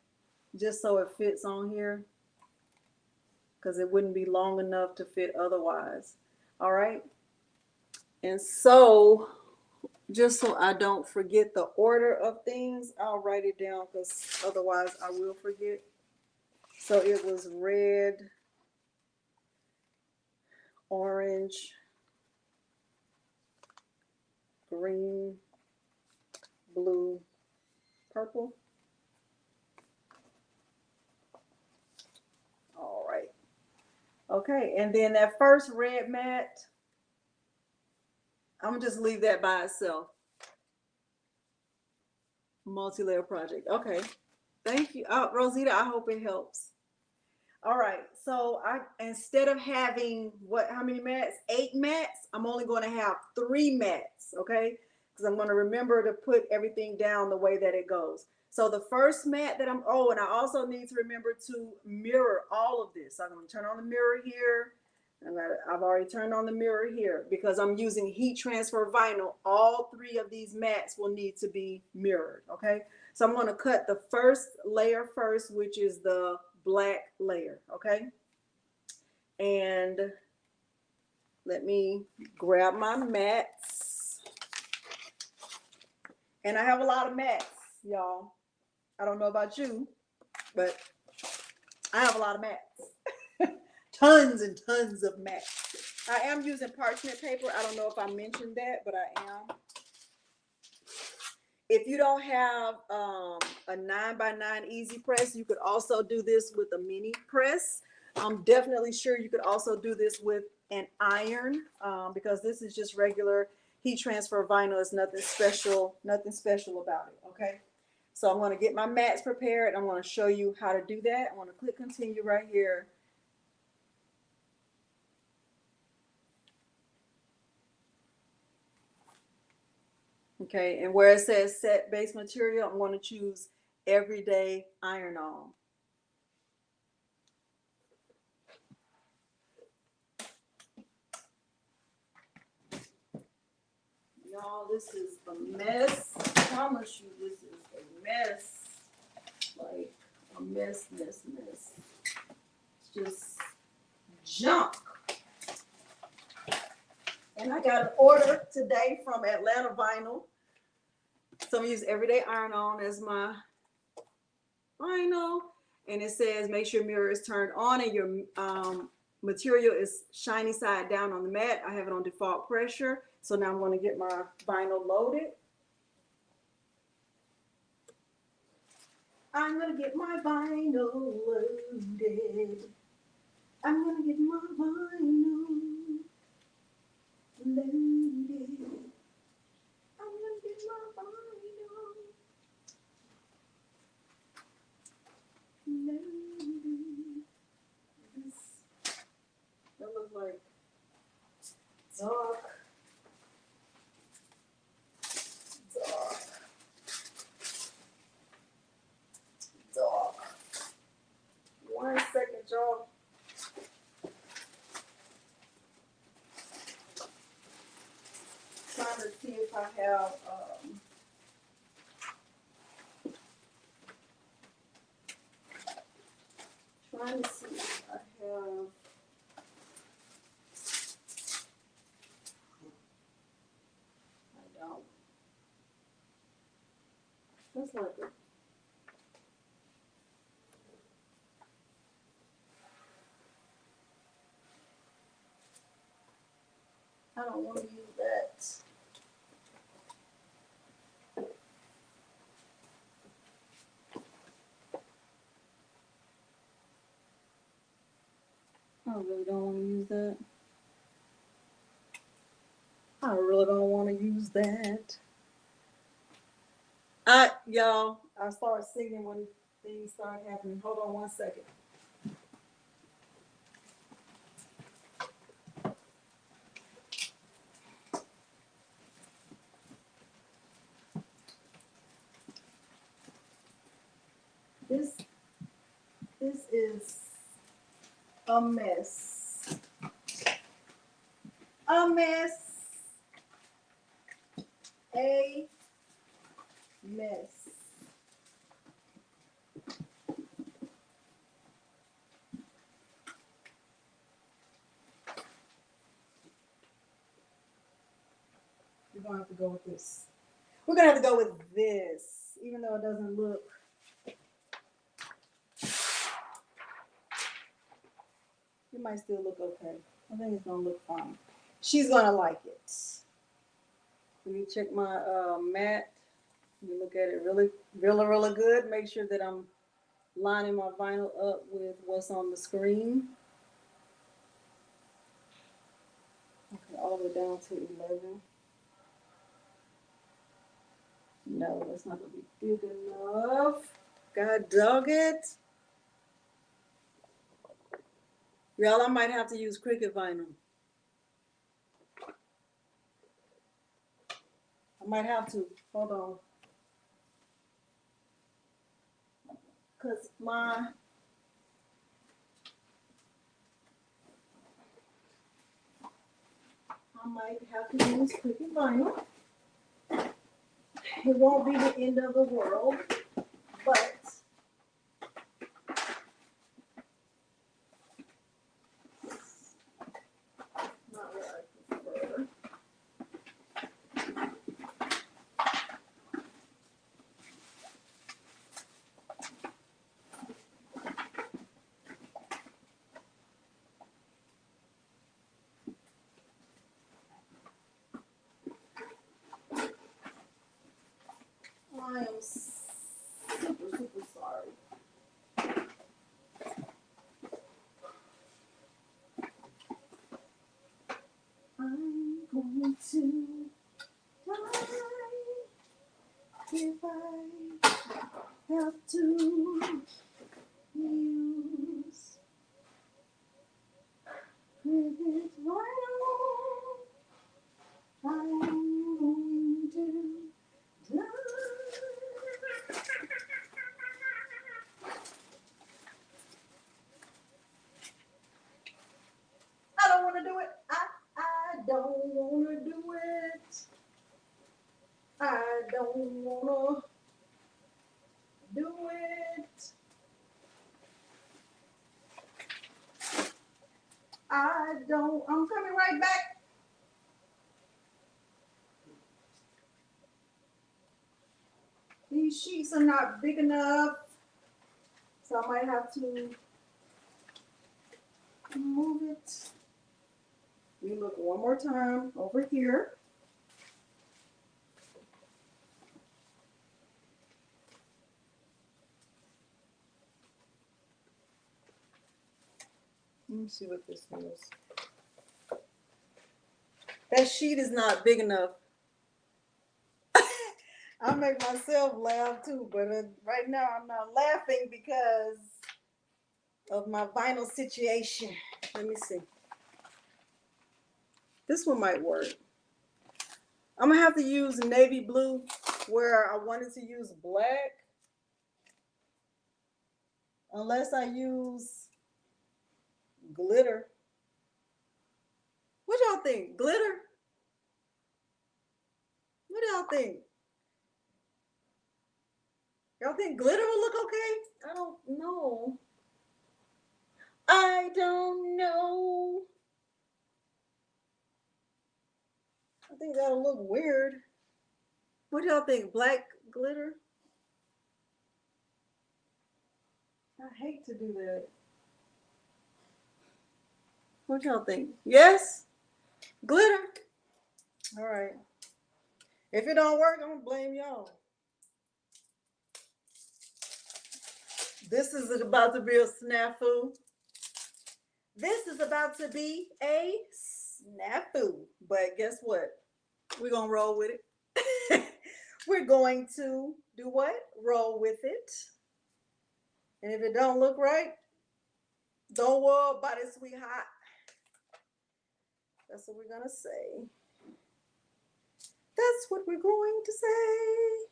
just so it fits on here, because it wouldn't be long enough to fit otherwise. All right. And so just so I don't forget the order of things, I'll write it down because otherwise I will forget. So it was red, orange, green, blue, purple. All right. Okay, and then that first red mat, I'm gonna just leave that by itself. Multi-layer project. Okay. Thank you. Rosita, I hope it helps. All right. So instead of having how many mats? 8 mats. I'm only going to have 3 mats. Okay. Because I'm going to remember to put everything down the way that it goes. So the first mat that and I also need to remember to mirror all of this. So I'm going to turn on the mirror here. And I've already turned on the mirror here because I'm using heat transfer vinyl. All 3 of these mats will need to be mirrored. Okay. So I'm going to cut the first layer first, which is the black layer, okay? And let me grab my mats. And I have a lot of mats, y'all. I don't know about you, but I have a lot of mats. Tons and tons of mats. I am using parchment paper. I don't know if I mentioned that, but I am. If you don't have a 9x9 easy press, you could also do this with a mini press. I'm definitely sure you could also do this with an iron because this is just regular heat transfer vinyl. It's nothing special about it, okay? So I'm going to get my mats prepared. I'm going to show you how to do that. I'm going to click continue right here. Okay, and where it says set base material, I'm going to choose everyday iron on. Y'all, this is a mess. I promise you this is a mess. Like a mess. It's just junk. And I got an order today from Atlanta Vinyl. So I'm use everyday iron on as my vinyl. And it says make sure mirror is turned on and your material is shiny side down on the mat. I have it on default pressure. So now I'm going to get my vinyl loaded. I'm going to get my vinyl loaded. I'm going to get my vinyl loaded. I'm going to get my vinyl loaded. That looks like dark. One second, y'all. Trying to see if I have trying to see if I have I don't. That's like a I don't want to use that. I really don't want to use that. I really don't want to use that. Y'all, I started singing when things started happening. Hold on one second. This is a mess. A mess. A mess. We're gonna have to go with this. We're gonna have to go with this, even though it doesn't look. It might still look okay. I think it's gonna look fine. She's gonna like it. Let me check my mat. Let me look at it really good. Make sure that I'm lining my vinyl up with what's on the screen. Okay, all the way down to 11. No, that's not gonna be big enough. God dog it. Y'all, I might have to use Cricut vinyl. I might have to. Hold on. Because I might have to use Cricut vinyl. It won't be the end of the world. I don't want to do it. I don't want to do it. I don't want to do it. I'm coming right back. These sheets are not big enough, so I might have to move it. We look one more time over here. Let me see what this is. That sheet is not big enough. I make myself laugh too, but right now I'm not laughing because of my vinyl situation. Let me see. This one might work. I'm gonna have to use navy blue where I wanted to use black. Unless I use glitter. What y'all think? Glitter? What do y'all think? Y'all think glitter will look okay? I don't know. I don't know. I think that'll look weird. What do y'all think? Black glitter? I hate to do that. What y'all think? Yes? Glitter? All right. If it don't work, I'm gonna blame y'all. This is about to be a snafu. This is about to be a snafu. But guess what? We're gonna roll with it. We're going to do what? Roll with it. And if it don't look right, don't worry about it, sweetheart. That's what we're gonna say. That's what we're going to say.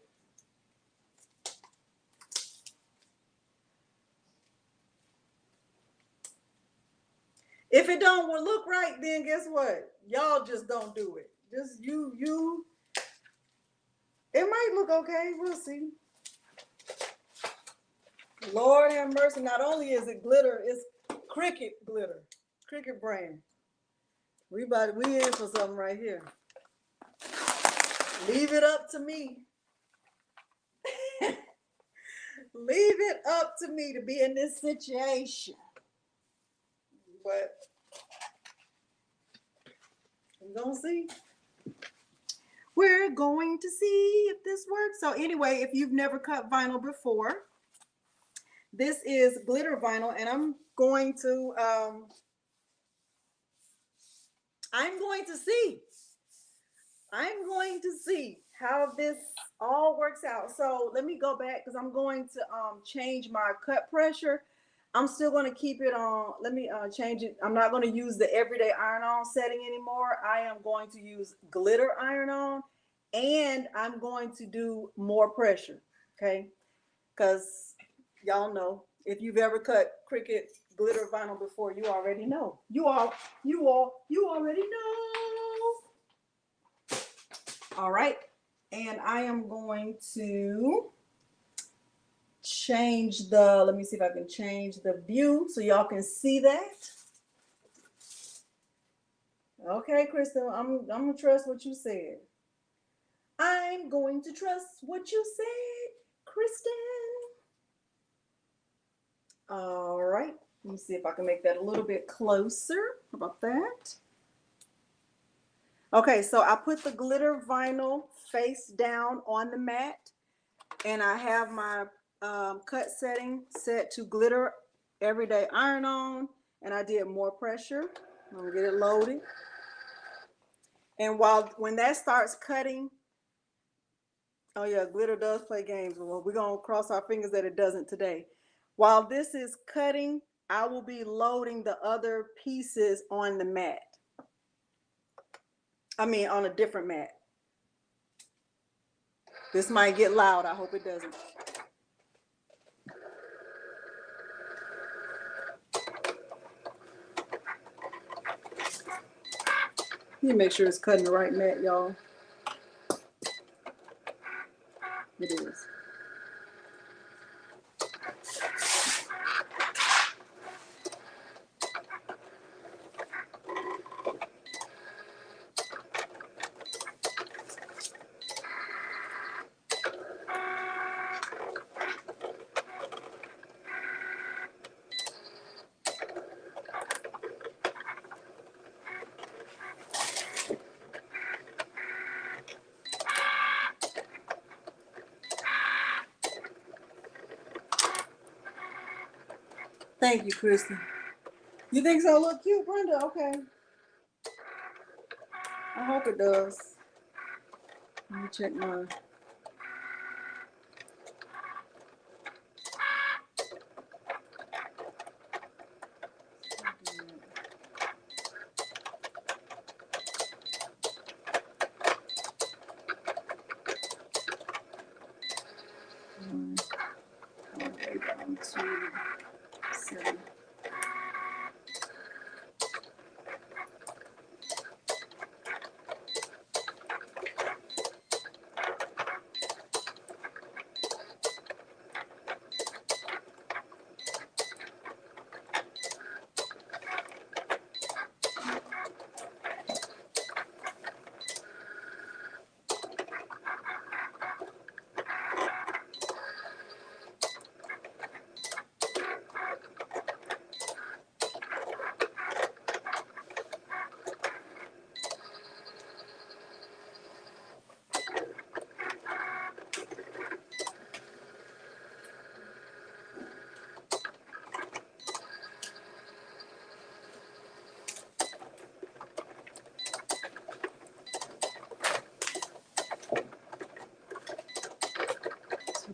If it don't look right, then guess what? Y'all just don't do it. Just you. It might look okay. We'll see. Lord have mercy. Not only is it glitter, it's Cricut glitter. Cricut brand. We in for something right here. Leave it up to me. Leave it up to me to be in this situation. But we're gonna see. We're going to see if this works. So anyway, if you've never cut vinyl before, this is glitter vinyl, and I'm going to see how this all works out. So let me go back because I'm going to change my cut pressure. I'm still going to keep it on. Let me change it. I'm not going to use the everyday iron-on setting anymore. I am going to use glitter iron-on, and I'm going to do more pressure, okay? Because y'all know, if you've ever cut Cricut glitter vinyl before, you already know. You already know. All right, and I am going to change the, let me see if I can change the view so y'all can see that. Okay, Kristen, I'm gonna trust what you said. I'm going to trust what you said, Kristen. All right, let me see if I can make that a little bit closer. How about that? Okay, so I put the glitter vinyl face down on the mat, and I have my cut setting set to glitter everyday iron-on, and I did more pressure. I'm gonna get it loaded. And when that starts cutting, oh yeah, glitter does play games. Well, we're gonna cross our fingers that it doesn't today. While this is cutting, I will be loading the other pieces on the mat. I mean, on a different mat. This might get loud. I hope it doesn't. Let me make sure it's cutting the right mat, y'all. It is. Thank you, Kristen. You think so? Look cute, Brenda? Okay. I hope it does. Let me check mine. Okay, down to 7.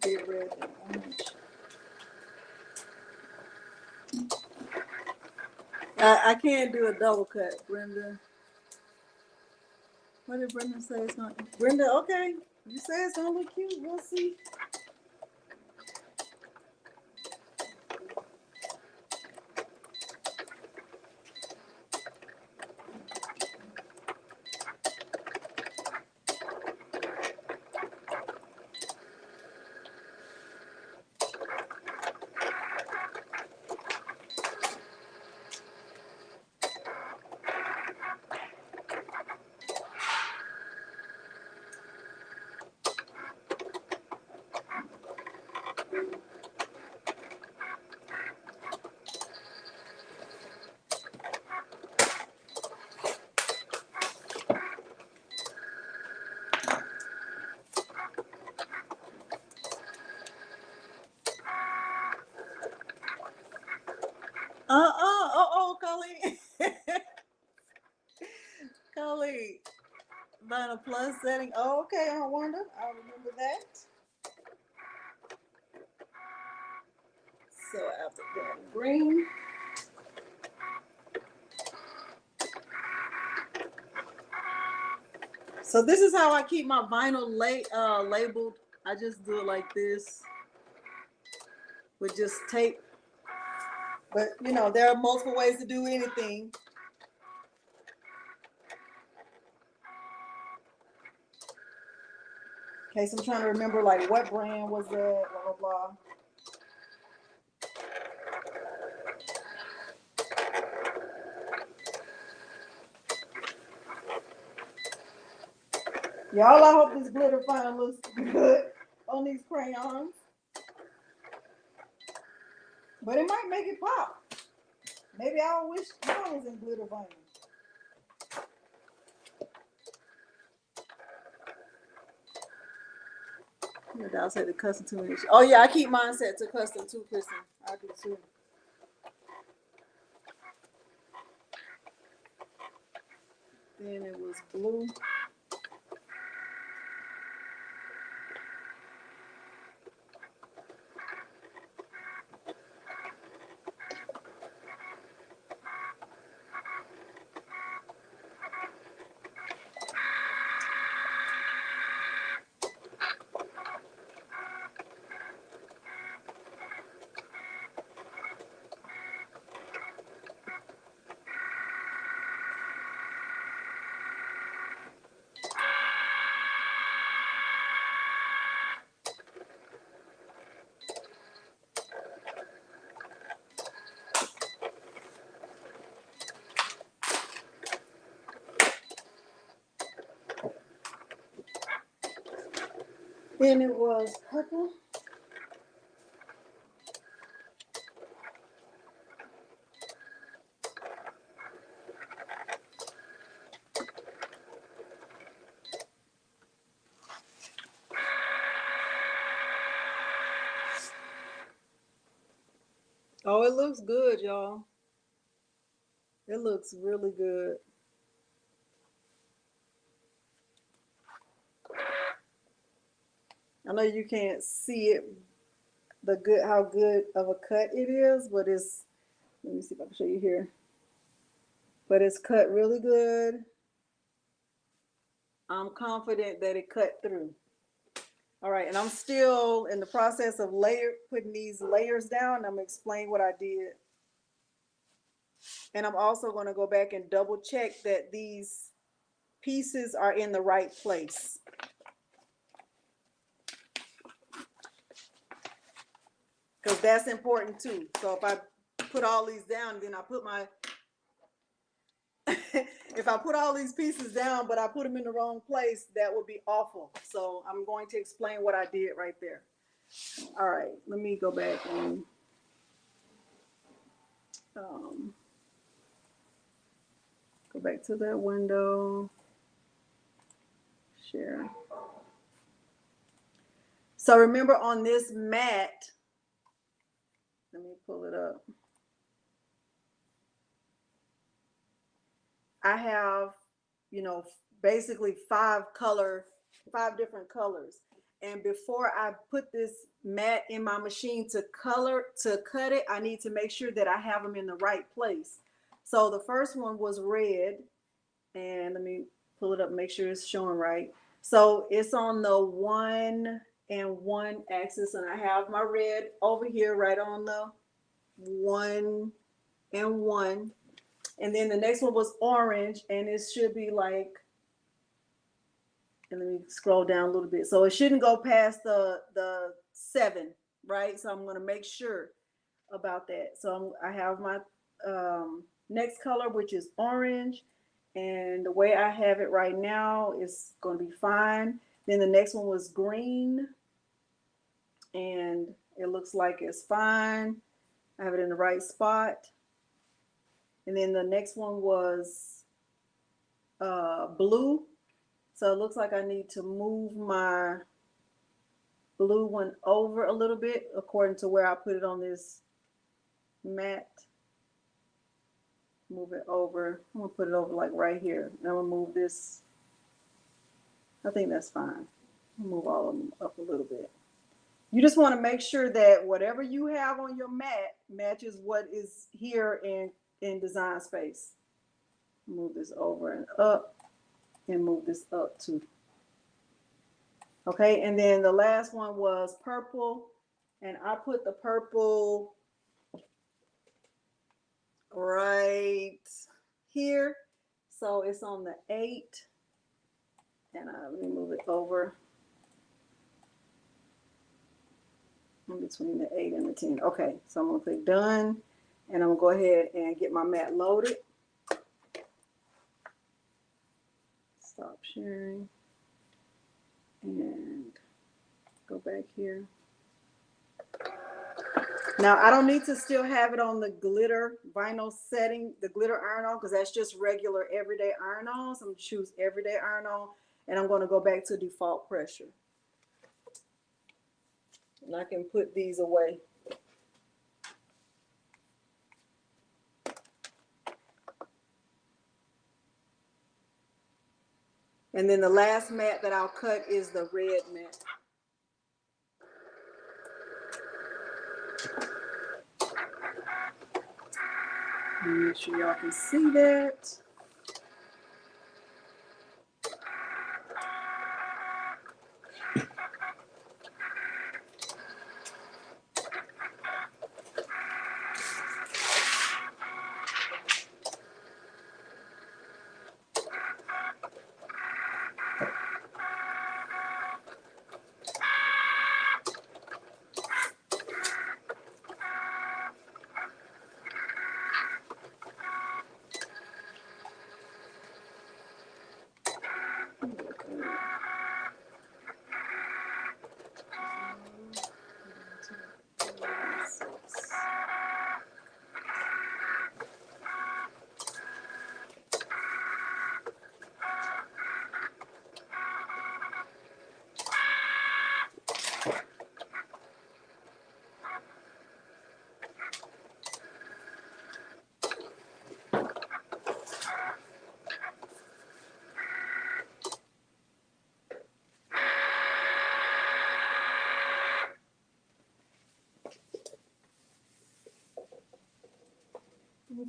Get red and orange. I can't do a double cut, Brenda. What did Brenda say? It's not Brenda. Okay, you say it's gonna look cute. We'll see. Colleen. Colleen. Find a plus setting. Oh, okay, I wonder. I'll remember that. So after that, green. So this is how I keep my vinyl labeled. I just do it like this with just tape. But you know, there are multiple ways to do anything. Okay, so I'm trying to remember like what brand was that, blah, blah, blah. Y'all, I hope this glitter finally looks good on these crayons. But it might make it pop. Maybe I wish mine was in glitter vinyl. I'll say the custom 2-inch. Oh yeah, I keep mine set to custom too, Kristen. I do too. Then it was blue. Then it was purple. Oh, it looks good, y'all. It looks really good. I know you can't see it, how good of a cut it is, but it's, let me see if I can show you here. But it's cut really good. I'm confident that it cut through. All right, and I'm still in the process of putting these layers down. I'm gonna explain what I did. And I'm also gonna go back and double check that these pieces are in the right place. Because that's important too. So if I put all these down, then I put my, if I put all these pieces down, but I put them in the wrong place, that would be awful. So I'm going to explain what I did right there. All right, let me go back and go back to that window, share. So remember on this mat, let me pull it up. I have, basically five different colors. And before I put this mat in my machine to cut it, I need to make sure that I have them in the right place. So the first one was red, and let me pull it up, make sure it's showing right. So it's on the 1 and 1 axis, and I have my red over here right on the 1 and 1. And then the next one was orange, and it should be like, and let me scroll down a little bit. So it shouldn't go past the 7, right? So I'm going to make sure about that. So I have my next color, which is orange. And the way I have it right now is going to be fine. Then the next one was green. And it looks like it's fine. I have it in the right spot. And then the next one was blue. So it looks like I need to move my blue one over a little bit according to where I put it on this mat. Move it over. I'm gonna put it over like right here. And I'm gonna move this. I think that's fine. Move all of them up a little bit. You just want to make sure that whatever you have on your mat matches what is here in Design Space. Move this over and up, and move this up too. Okay, and then the last one was purple, and I put the purple right here. So it's on the 8, and let me move it over in between the 8 and the 10. Okay, so I'm gonna click done, and I'm gonna go ahead and get my mat loaded. Stop sharing and go back here. Now I don't need to still have it on the glitter vinyl setting, the glitter iron-on, because that's just regular everyday iron-on. So I'm gonna choose everyday iron-on, and I'm gonna go back to default pressure. And I can put these away. And then the last mat that I'll cut is the red mat. Make sure y'all can see that.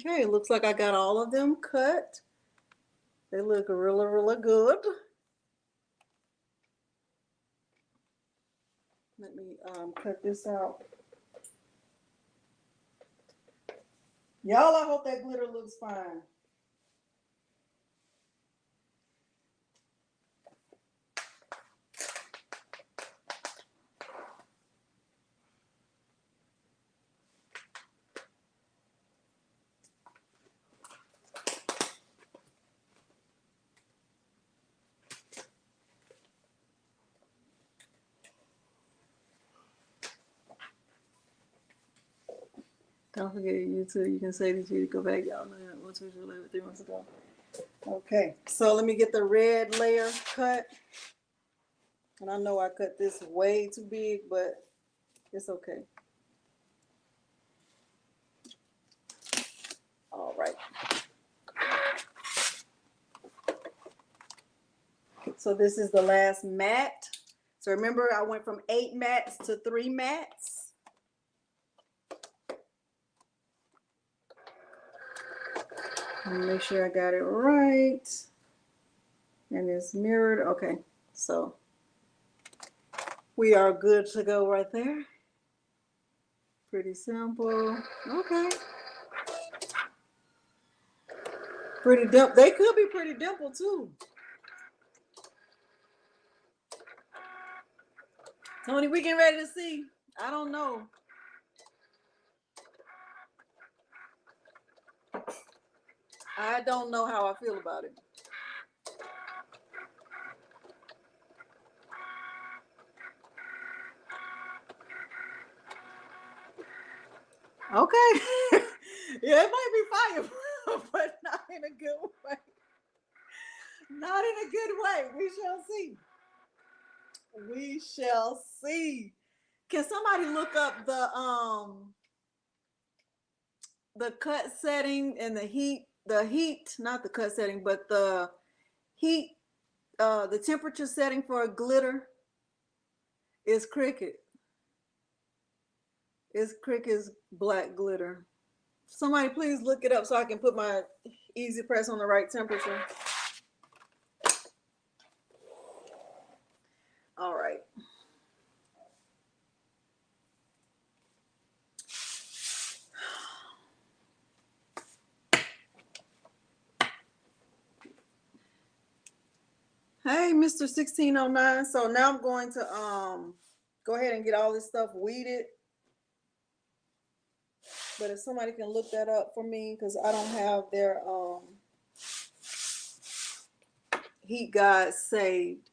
Okay, it looks like I got all of them cut. They look really, really good. Let me cut this out. Y'all, I hope that glitter looks fine. Don't forget YouTube. You can say that you go back. Y'all know what was your later 3 months ago. Okay, so let me get the red layer cut. And I know I cut this way too big, but it's okay. All right. So this is the last mat. So remember, I went from 8 mats to 3 mats. Make sure I got it right. And it's mirrored. Okay, so we are good to go right there. Pretty simple. Okay. Pretty dimple. They could be pretty dimple too. Tony, we getting ready to see. I don't know. I don't know how I feel about it. Okay. Yeah, it might be fire, but not in a good way. Not in a good way. We shall see. We shall see. Can somebody look up the cut setting and the heat, not the cut setting, but the heat, the temperature setting for a glitter is Cricut. It's Cricut's black glitter. Somebody please look it up so I can put my easy press on the right temperature. All right. Hey, Mr. 1609. So now I'm going to go ahead and get all this stuff weeded. But if somebody can look that up for me, because I don't have their heat guide saved.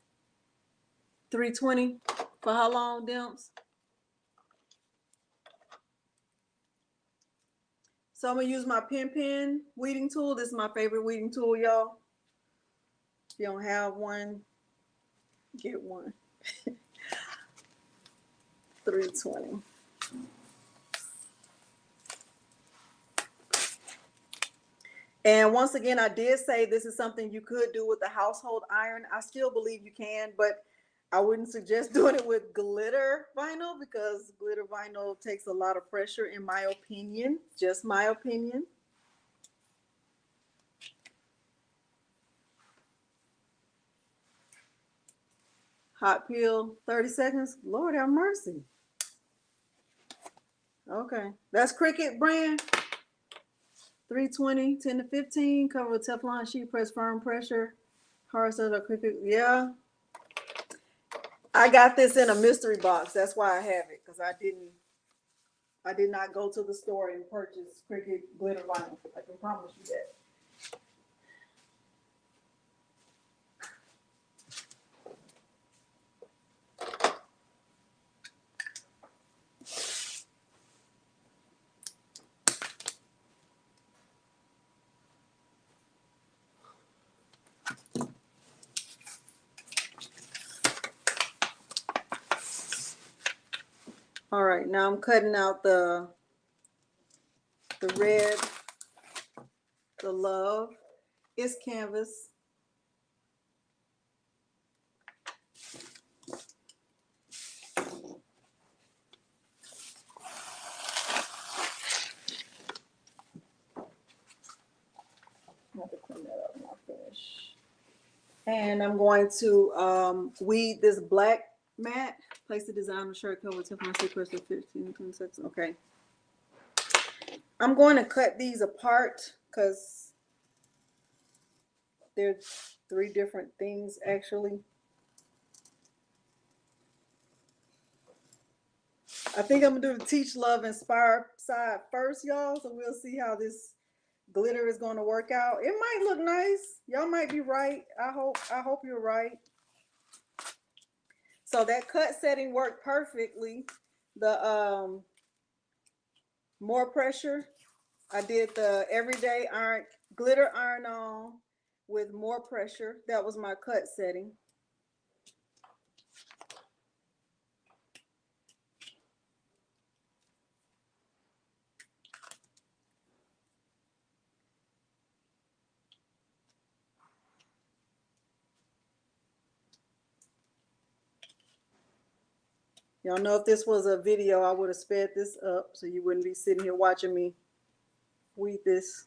320 for how long, Dimps? So I'm gonna use my pen weeding tool. This is my favorite weeding tool, y'all. If you don't have one, get one. 320. And once again, I did say this is something you could do with a household iron. I still believe you can, but I wouldn't suggest doing it with glitter vinyl because glitter vinyl takes a lot of pressure, in my opinion. Just my opinion. Hot peel, 30 seconds. Lord have mercy. Okay, that's Cricut brand. 320, 10 to 15. Cover with Teflon sheet, press firm pressure. Hard set or Cricut. Yeah. I got this in a mystery box. That's why I have it, because I did not go to the store and purchase Cricut glitter vinyl. I can promise you that. All right, now I'm cutting out the red, the love. It's canvas. And I'm going to weed this black mat. Place the design on the shirt cover, 10.6 for 15, 26. Okay. I'm going to cut these apart because they're 3 different things actually. I think I'm gonna do the teach, love, inspire side first, y'all. So we'll see how this glitter is going to work out. It might look nice. Y'all might be right. I hope you're right. So that cut setting worked perfectly. The more pressure, I did the everyday iron glitter iron on with more pressure. That was my cut setting. Y'all know if this was a video, I would have sped this up so you wouldn't be sitting here watching me weed this.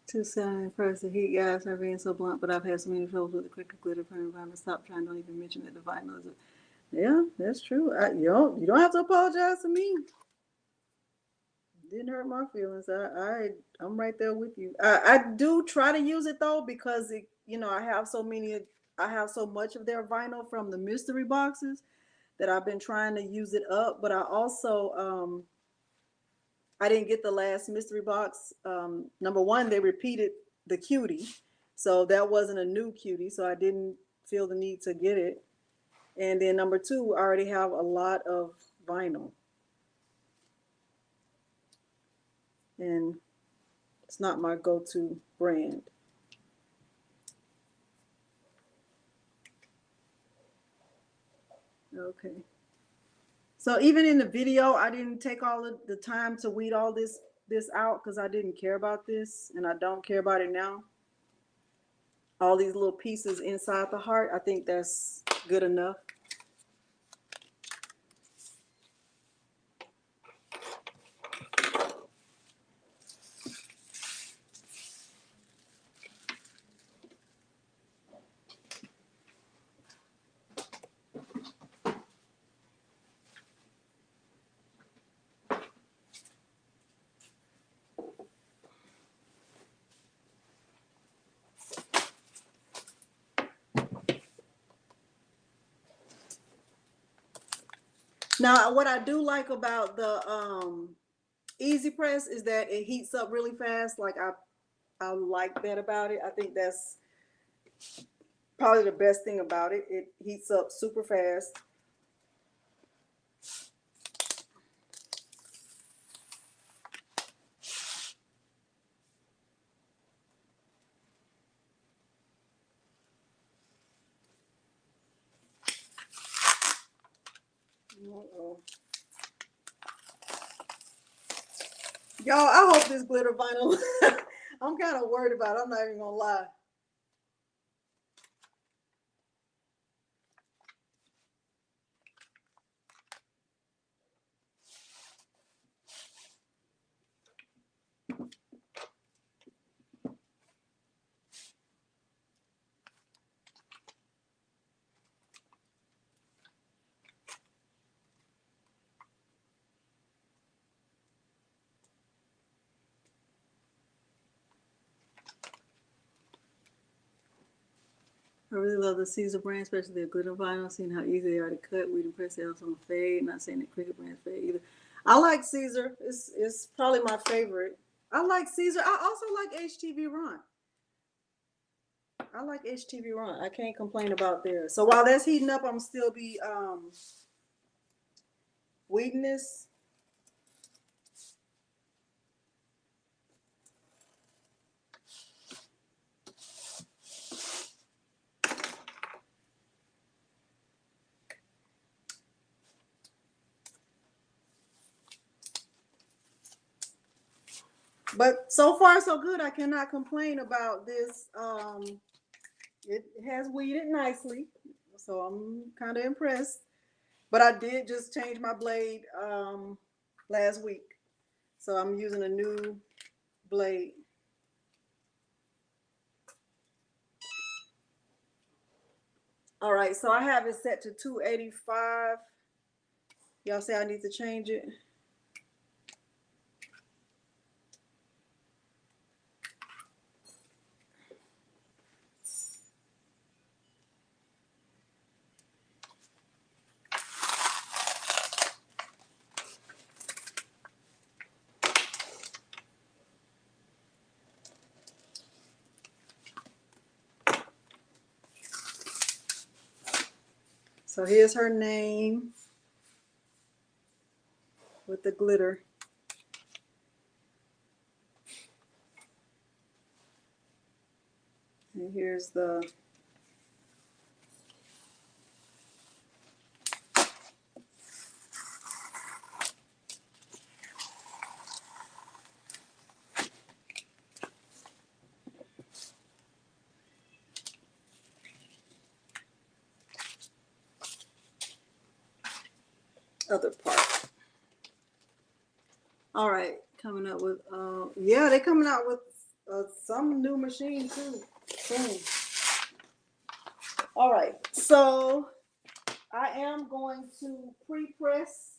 Too sad first the heat guys are being so blunt, but I've had so many troubles with the Cricut glitter pen vinyl. Stop trying, don't even mention that the vinyl is yeah, that's true. You don't have to apologize to me. Didn't hurt my feelings. I'm right there with you. I do try to use it though because it, I have so much of their vinyl from the mystery boxes that I've been trying to use it up. But I also I didn't get the last mystery box. Number one, they repeated the cutie, so that wasn't a new cutie, so I didn't feel the need to get it. And then number two, I already have a lot of vinyl, and it's not my go-to brand. Okay. So even in the video, I didn't take all of the time to weed all this out because I didn't care about this, and I don't care about it now. All these little pieces inside the heart, I think that's good enough. Now, what I do like about the Easy Press is that it heats up really fast. Like I like that about it. I think that's probably the best thing about it. It heats up super fast. Uh-oh. Y'all, I hope this glitter vinyl. I'm kind of worried about it. I'm not even gonna lie. I really love the Caesar brand, especially their glitter vinyl. Seeing how easy they are to cut, weed and press. They also don't fade. Not saying that Cricut brands fade either. I like Caesar. It's probably my favorite. I like Caesar. I also like HTV Run. I like HTV Run. I can't complain about theirs. So while that's heating up, I'm still be weeding this. But so far so good. I cannot complain about this. It has weeded nicely, so I'm kind of impressed. But I did just change my blade last week, so I'm using a new blade. All right, so I have it set to 285. Y'all say I need to change it? So here's her name with the glitter. And here's the other part. All right, coming up with yeah, they're coming out with some new machine too soon. All right, so I am going to pre-press.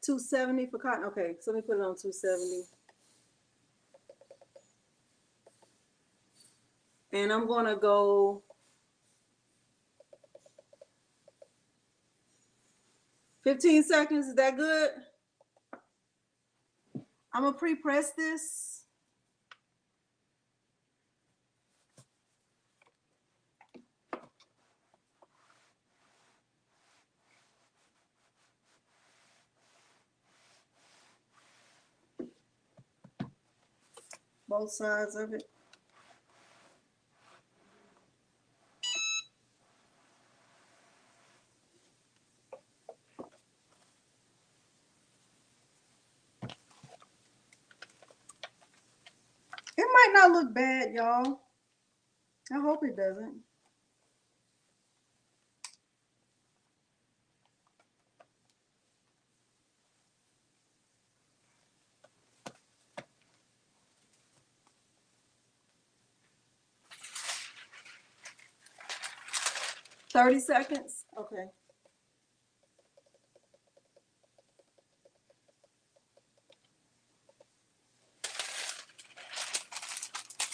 $270 for cotton. Okay, so let me put it on 270. And I'm gonna go 15 seconds. Is that good? I'm gonna pre-press this. Both sides of it. It might not look bad, y'all. I hope it doesn't. $30 seconds. Okay.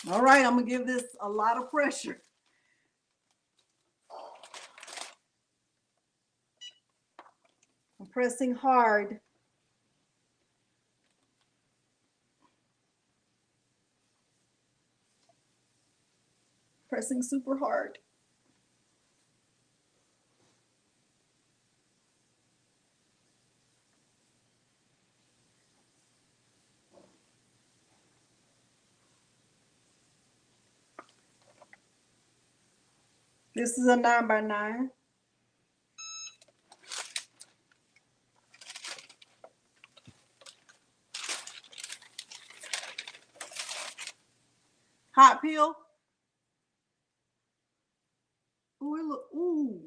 All right, I'm gonna give this a lot of pressure. I'm pressing hard. Pressing super hard. This is a 9x9. Hot peel. Ooh, it look. Ooh,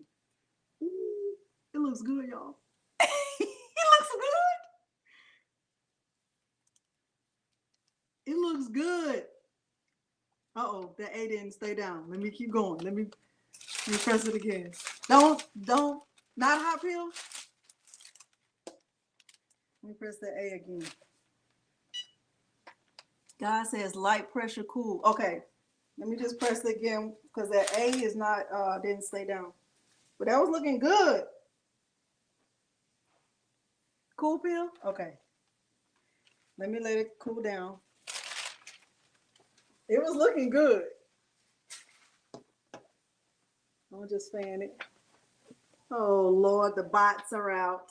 ooh, it looks good, y'all. It looks good. It looks good. Uh-oh, that A didn't stay down. Let me keep going. Let me press it again. Don't, not hot peel. Let me press that A again. God says light pressure cool. Okay, let me just press it again because that A is not, didn't stay down. But that was looking good. Cool peel? Okay. Let me let it cool down. It was looking good. I'll just fan it. Oh Lord, the bots are out.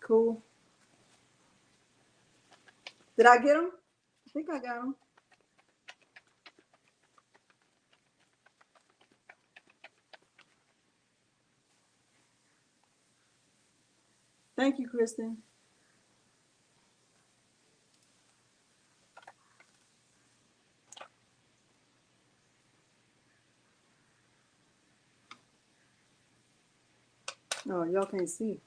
Cool. Did I get them? I think I got them. Thank you, Kristen. Oh, y'all can't see.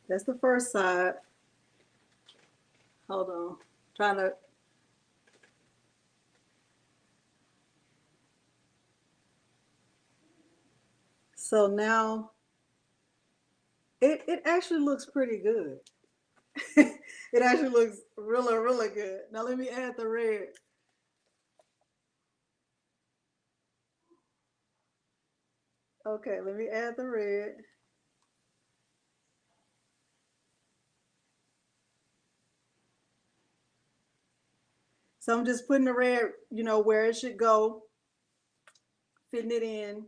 That's the first side. Hold on. Trying to. So now it actually looks pretty good. It actually looks really, really good. Now let me add the red. Okay, let me add the red. So I'm just putting the red, where it should go, fitting it in.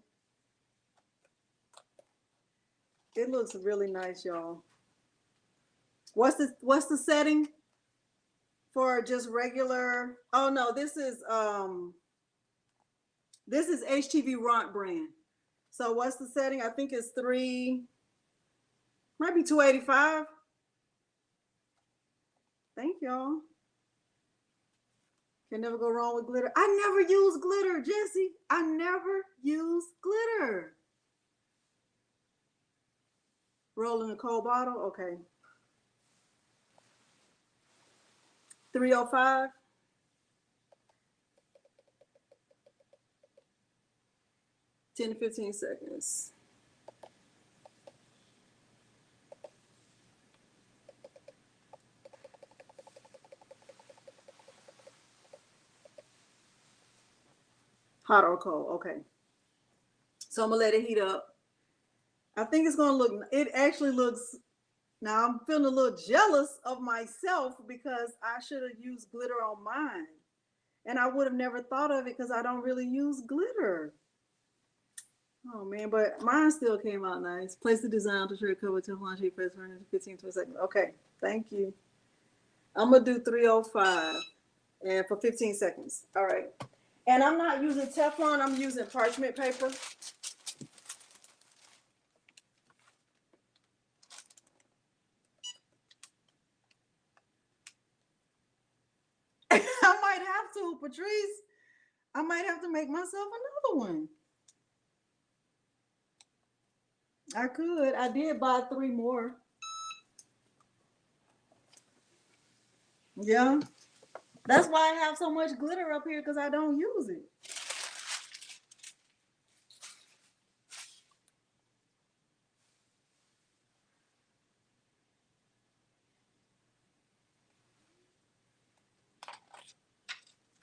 It looks really nice, y'all. What's the setting for just regular? Oh no, this is HTV Ront brand. So what's the setting? I think it's might be 285. Thank y'all. Can never go wrong with glitter. I never use glitter, Jesse. I never use glitter. Roll in a cold bottle. Okay. 305. Ten to 15 seconds. Hot or cold. Okay. So I'm gonna let it heat up. I think it's gonna look. It actually looks. Now I'm feeling a little jealous of myself because I should have used glitter on mine, and I would have never thought of it because I don't really use glitter. Oh man, but mine still came out nice. Place the design to shirt cover Teflon sheet press for 15 20 seconds. Okay, thank you. I'm gonna do 305 and for 15 seconds. All right. And I'm not using Teflon, I'm using parchment paper. I might have to, Patrice. I might have to make myself another one. I could. I did buy 3 more. Yeah. That's why I have so much glitter up here because I don't use it.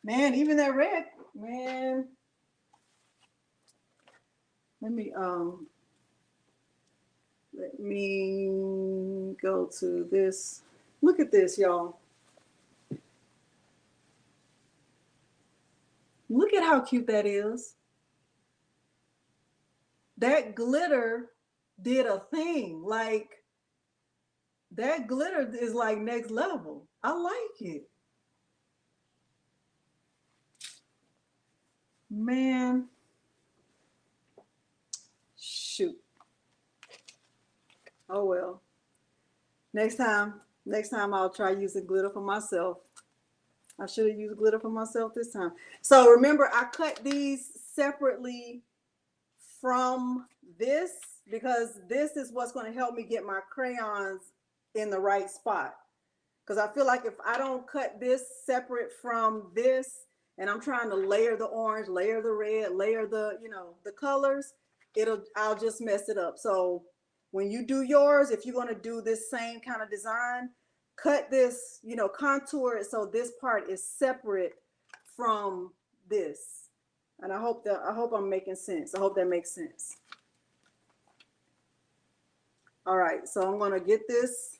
Man, even that red, man. Let me go to this. Look at this, y'all. Look at how cute that is. That glitter did a thing. Like, that glitter is like next level. I like it. Man. Shoot. Oh well. Next time I'll try using glitter for myself. I should have used glitter for myself this time. So remember, I cut these separately from this because this is what's going to help me get my crayons in the right spot. Because I feel like if I don't cut this separate from this, and I'm trying to layer the orange, layer the red, layer the, the colors, I'll just mess it up. So when you do yours, if you're going to do this same kind of design, cut this, contour it so this part is separate from this. And I hope I'm making sense. I hope that makes sense. All right, so I'm gonna get this.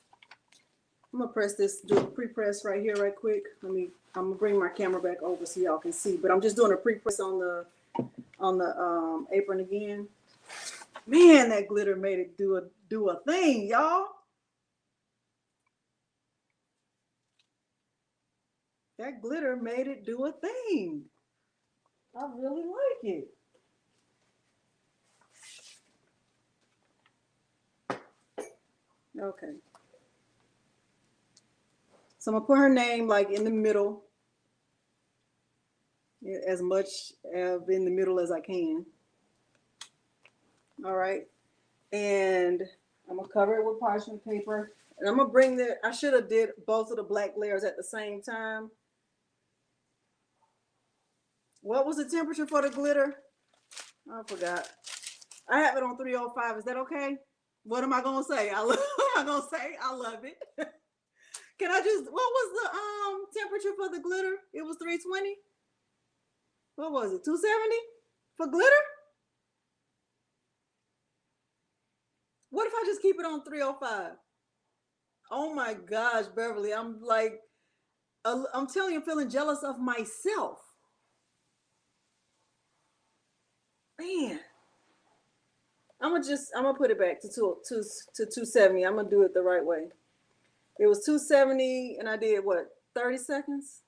I'm gonna press this, do a pre-press right here, right quick. I'm gonna bring my camera back over so y'all can see. But I'm just doing a pre-press on the apron again. Man, that glitter made it do a thing, y'all. That glitter made it do a thing. I really like it. Okay. So I'm gonna put her name like in the middle, as much in the middle as I can. All right. And I'm gonna cover it with parchment paper. And I'm gonna bring I should have did both of the black layers at the same time. What was the temperature for the glitter? I forgot. I have it on 305. Is that okay? What am I gonna say? I love it. Can I just, what was the temperature for the glitter? It was 320. What was it? 270 for glitter? What if I just keep it on 305? Oh my gosh, Beverly, I'm telling you, I'm feeling jealous of myself. Man, I'm gonna put it back to 270. I'm gonna do it the right way. It was 270, and I did what, 30 seconds?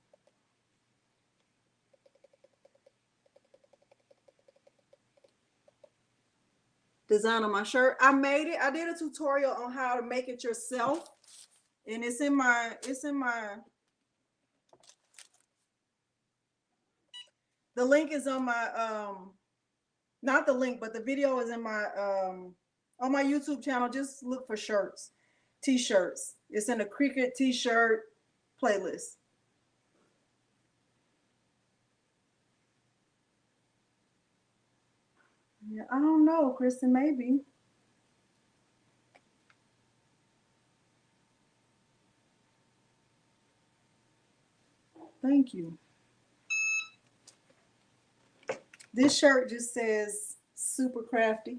Design on my shirt. I made it. I did a tutorial on how to make it yourself, and it's in my. The link is on my not the link, but the video is in my on my YouTube channel. Just look for shirts, t-shirts. It's in the Cricut t-shirt playlist. Yeah, I don't know, Kristen, maybe. Thank you. This shirt just says super crafty.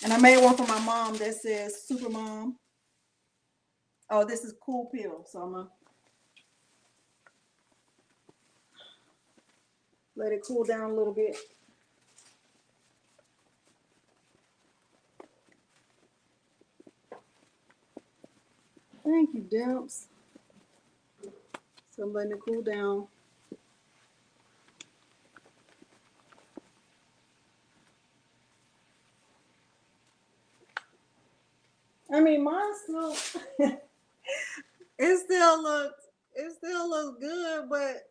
And I made one for my mom that says super mom. Oh, this is cool pill. So I'm gonna let it cool down a little bit. Thank you, Demps. So I'm letting it cool down. I mean, mine still it still looks good, but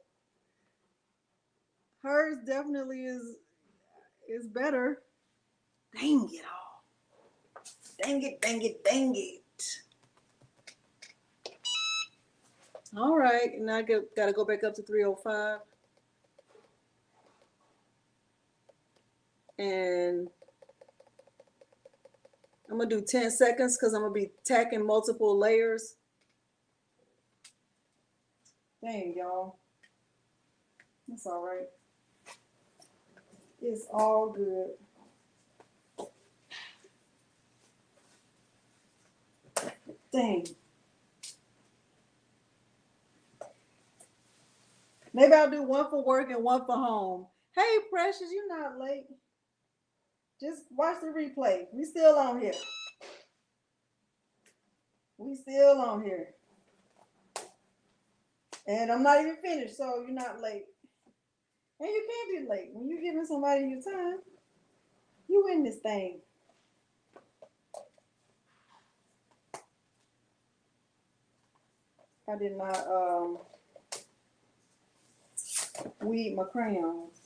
hers definitely is better. Dang it all. Dang it, dang it, dang it. All right, now I gotta go back up to 305. And I'm gonna do 10 seconds because I'm gonna be tacking multiple layers. Dang, y'all. It's all right. It's all good. Dang. Maybe I'll do one for work and one for home. Hey, Precious, you're not late. Just watch the replay. We still on here. We still on here. And I'm not even finished, so you're not late. And you can't be late. When you're giving somebody your time, you win this thing. I did not weed my crayons.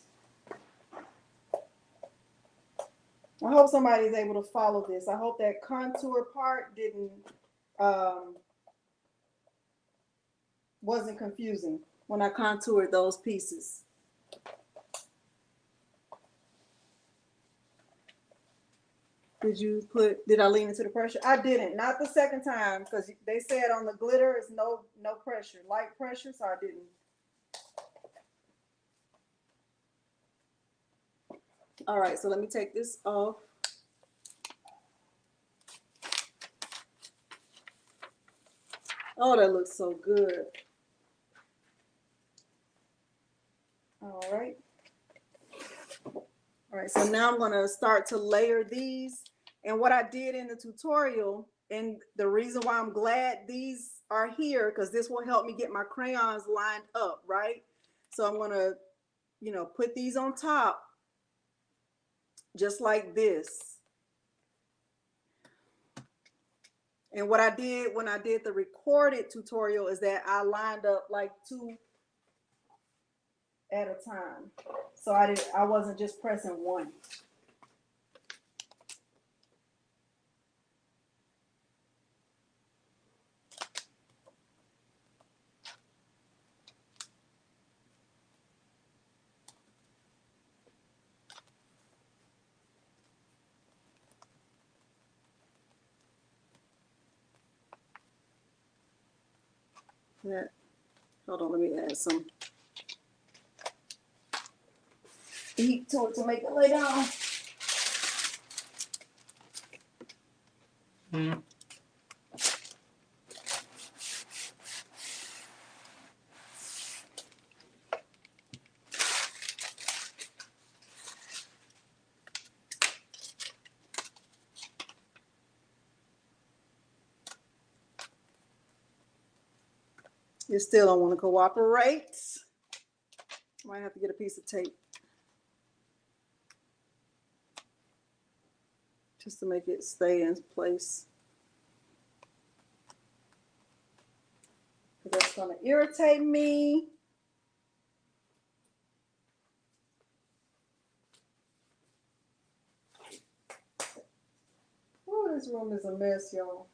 I hope somebody's able to follow this. I hope that contour part wasn't confusing when I contoured those pieces. Did I lean into the pressure? I didn't, not the second time, because they said on the glitter it's no pressure, light pressure, so I didn't. All right, so let me take this off. Oh, that looks so good. All right. All right, so now I'm gonna start to layer these. And what I did in the tutorial, and the reason why I'm glad these are here, because this will help me get my crayons lined up, right? So I'm gonna, you know, put these on top, just like this. And what I did when I did the recorded tutorial is that I lined up like 2 at a time. So I wasn't just pressing one. Yeah. Hold on, let me add some heat to it to make it lay down. You still don't want to cooperate. Might have to get a piece of tape just to make it stay in place. That's going to irritate me. Oh, this room is a mess, y'all.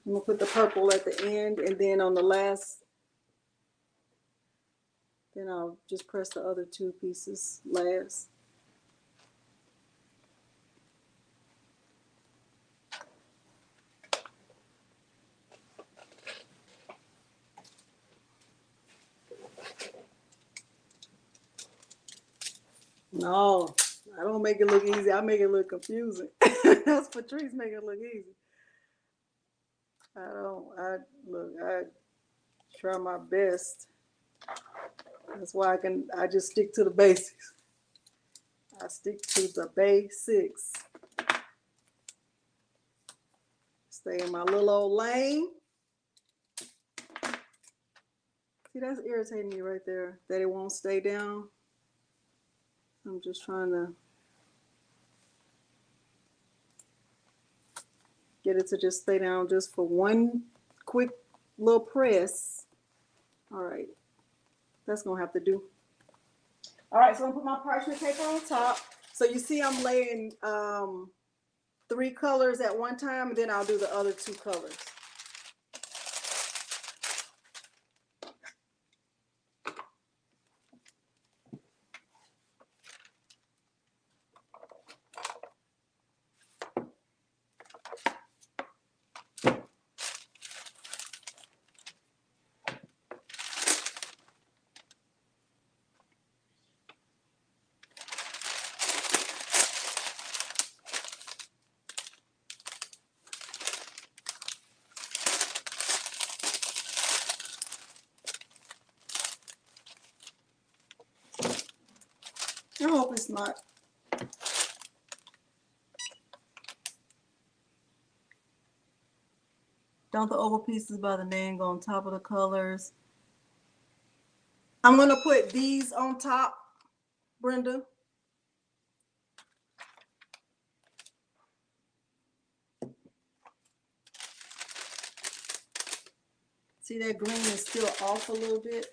I'm going to put the purple at the end, and then on the last, then I'll just press the other 2 pieces last. No, I don't make it look easy. I make it look confusing. That's Patrice making it look easy. I try my best. That's why I just stick to the basics. I stick to the basics. Stay in my little old lane. See, that's irritating me right there, that it won't stay down. I'm just trying to get it to just stay down just for one quick little press. All right, that's gonna have to do. All right, so I'm gonna put my parchment paper on top. So you see I'm laying 3 colors at one time, and then I'll do the other 2 colors. I hope it's not. Don't the oval pieces by the name go on top of the colors? I'm gonna put these on top, Brenda. See, that green is still off a little bit.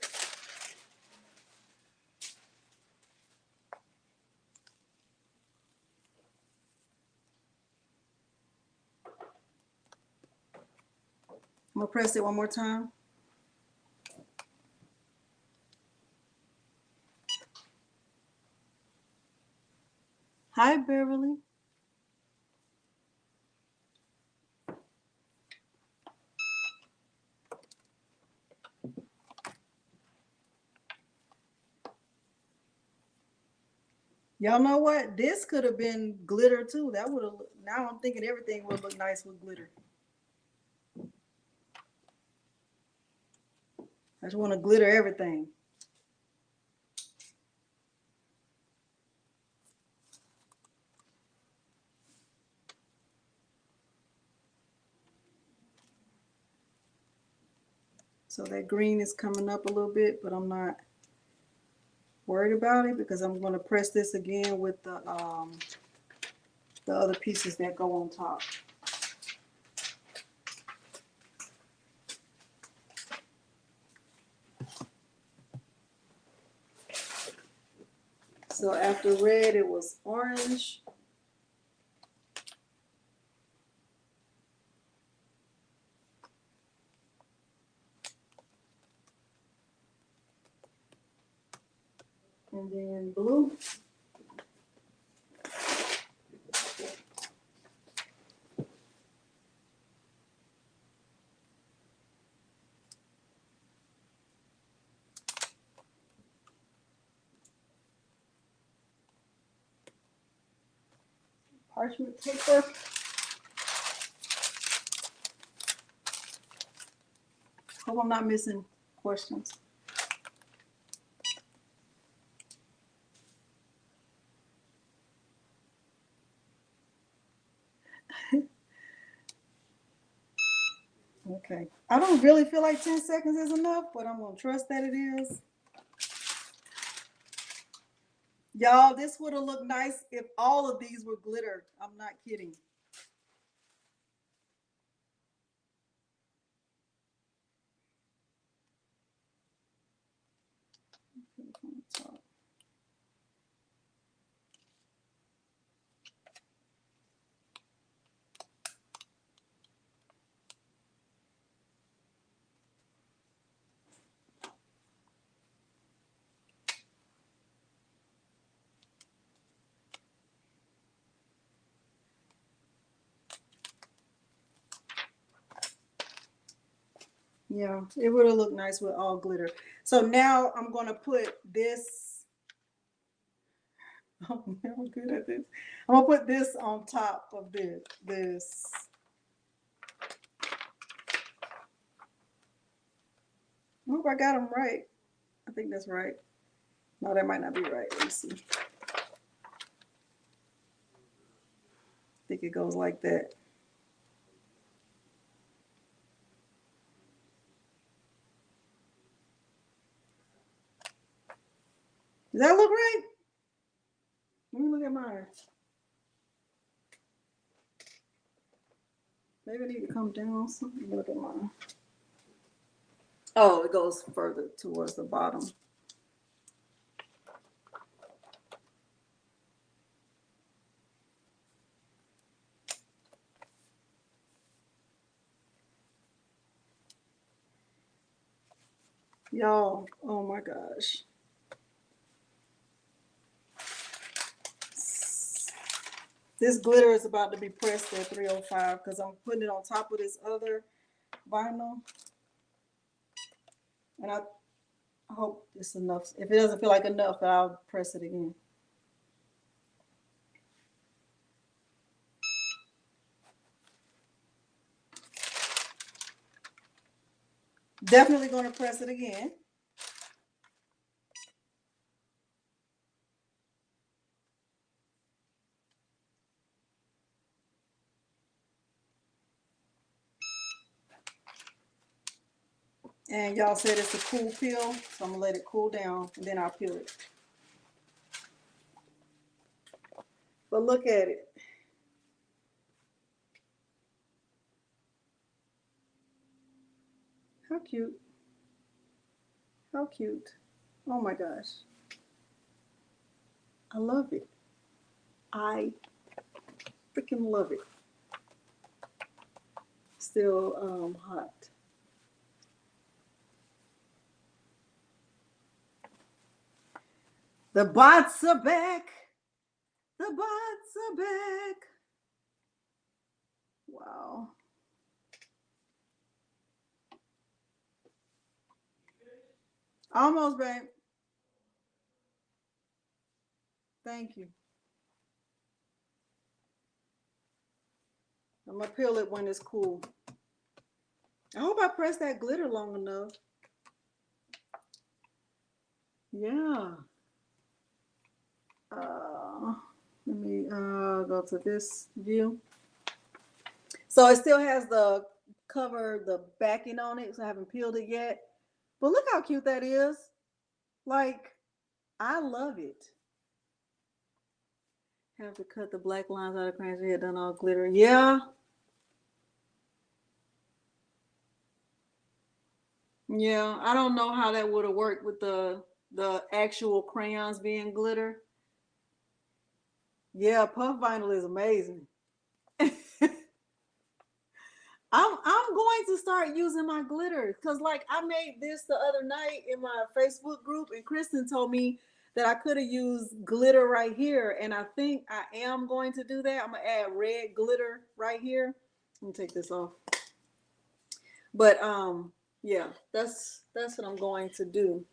I'm gonna press it one more time. Hi, Beverly. Y'all know what? This could have been glitter too. That would have. Now I'm thinking everything would look nice with glitter. I just want to glitter everything. So that green is coming up a little bit, but I'm not worried about it because I'm going to press this again with the other pieces that go on top. So after red, it was orange. And then blue. Parchment paper. Hope I'm not missing questions. Okay. I don't really feel like 10 seconds is enough, but I'm going to trust that it is. Y'all, this would have looked nice if all of these were glitter. I'm not kidding. Yeah, it would have looked nice with all glitter. So now I'm going to put this. Oh, I'm good at this. I'm going to put this on top of this. I hope I got them right. I think that's right. No, that might not be right. Let me see. I think it goes like that. Does that look right? Let me look at mine. Maybe I need to come down some. Look at mine. Oh, it goes further towards the bottom. Y'all, oh my gosh. This glitter is about to be pressed at 305 because I'm putting it on top of this other vinyl. And I hope it's enough. If it doesn't feel like enough, I'll press it again. Definitely going to press it again. And y'all said it's a cool peel, so I'm going to let it cool down, and then I'll peel it. But look at it. How cute. How cute. Oh my gosh. I love it. I freaking love it. Still hot. The bots are back. The bots are back. Wow. Almost, babe. Thank you. I'm gonna peel it when it's cool. I hope I pressed that glitter long enough. Yeah. Let me go to this view. So it still has the cover, the backing on it, so I haven't peeled it yet. But look how cute that is. Like, I love it. Have to cut the black lines out of crayons. We had done all glitter. Yeah. Yeah, I don't know how that would have worked with the actual crayons being glitter. Yeah, puff vinyl is amazing. I'm going to start using my glitter because like I made this the other night in my Facebook group and Kristen told me that I could have used glitter right here and I think I am going to do that. I'm gonna add red glitter right here. Let me take this off. But yeah, that's what I'm going to do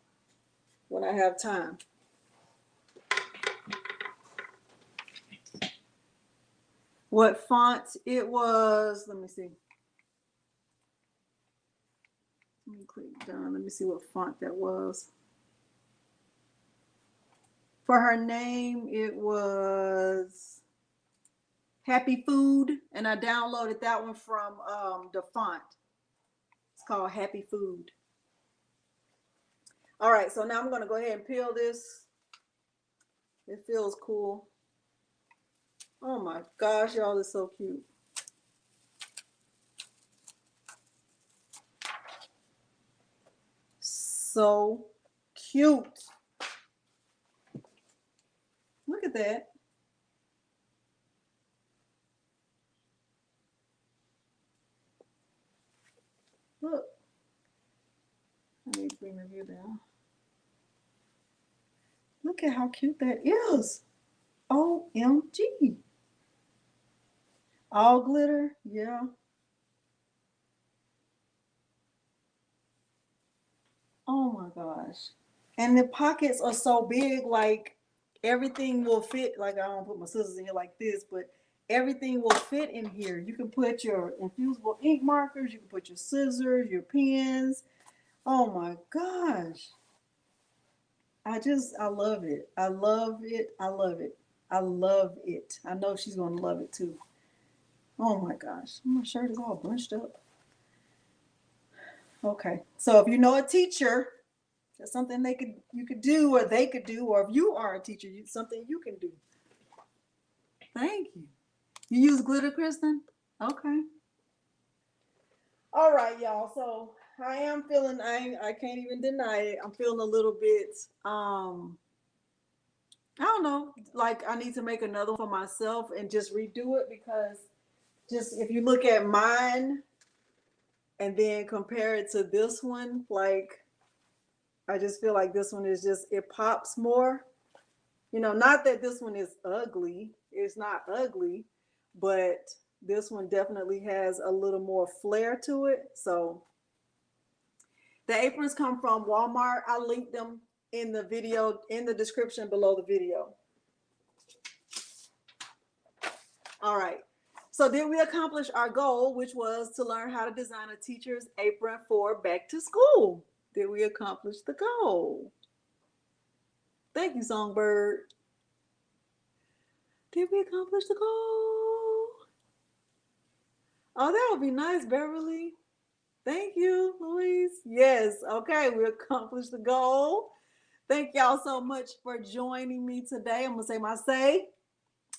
when I have time. What font it was, let me see. Let me click done. Let me see what font that was. For her name, it was Happy Food, and I downloaded that one from the font. It's called Happy Food. All right, so now I'm gonna go ahead and peel this. It feels cool. Oh my gosh, y'all, it's so cute. So cute. Look at that. Look. Let me bring the view down. Look at how cute that is. OMG. All glitter, yeah. Oh my gosh. And the pockets are so big, like everything will fit. Like I don't put my scissors in here like this, but everything will fit in here. You can put your infusible ink markers, you can put your scissors, your pens. Oh my gosh. I love it. I love it. I love it. I love it. I know she's gonna love it too. Oh my gosh. My shirt is all bunched up. Okay. So if you know a teacher, that's something you could do, or they could do, or if you are a teacher, something you can do. Thank you. You use glitter, Kristen? Okay. All right, y'all. So I am feeling, I can't even deny it. I'm feeling a little bit, I don't know, like I need to make another one for myself and just redo it because just if you look at mine and then compare it to this one, like I just feel like this one is just, it pops more. You know, not that this one is ugly. It's not ugly, but this one definitely has a little more flair to it. So the aprons come from Walmart. I linked them in the video, in the description below the video. All right. So did we accomplish our goal, which was to learn how to design a teacher's apron for back to school? Did we accomplish the goal? Thank you, Songbird. Did we accomplish the goal? Oh, that would be nice, Beverly. Thank you, Louise. Yes, okay, we accomplished the goal. Thank y'all so much for joining me today. I'm gonna say my say.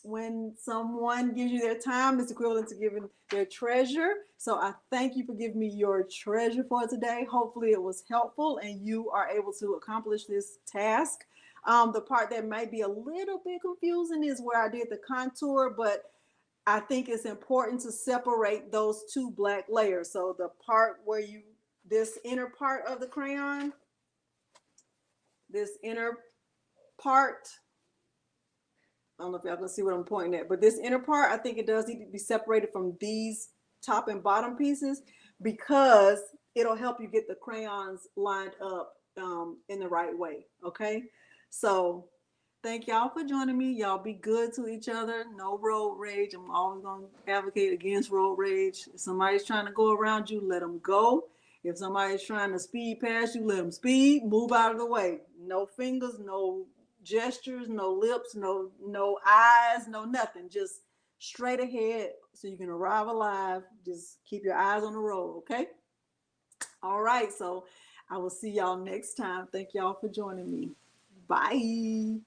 When someone gives you their time, it's equivalent to giving their treasure. So I thank you for giving me your treasure for today. Hopefully it was helpful and you are able to accomplish this task. The part that might be a little bit confusing is where I did the contour, but I think it's important to separate those two black layers. So the part where this inner part of the crayon, this inner part, I don't know if y'all can see what I'm pointing at, but this inner part, I think it does need to be separated from these top and bottom pieces because it'll help you get the crayons lined up in the right way. Okay, so Thank y'all for joining me. Y'all be good to each other. No road rage. I'm always going to advocate against road rage. If somebody's trying to go around you, let them go. If somebody's trying to speed past you, let them speed. Move out of the way. No fingers, no gestures, no lips, no eyes, no nothing. Just straight ahead so you can arrive alive. Just keep your eyes on the road, okay? All right. So I will see y'all next time. Thank y'all for joining me. Bye.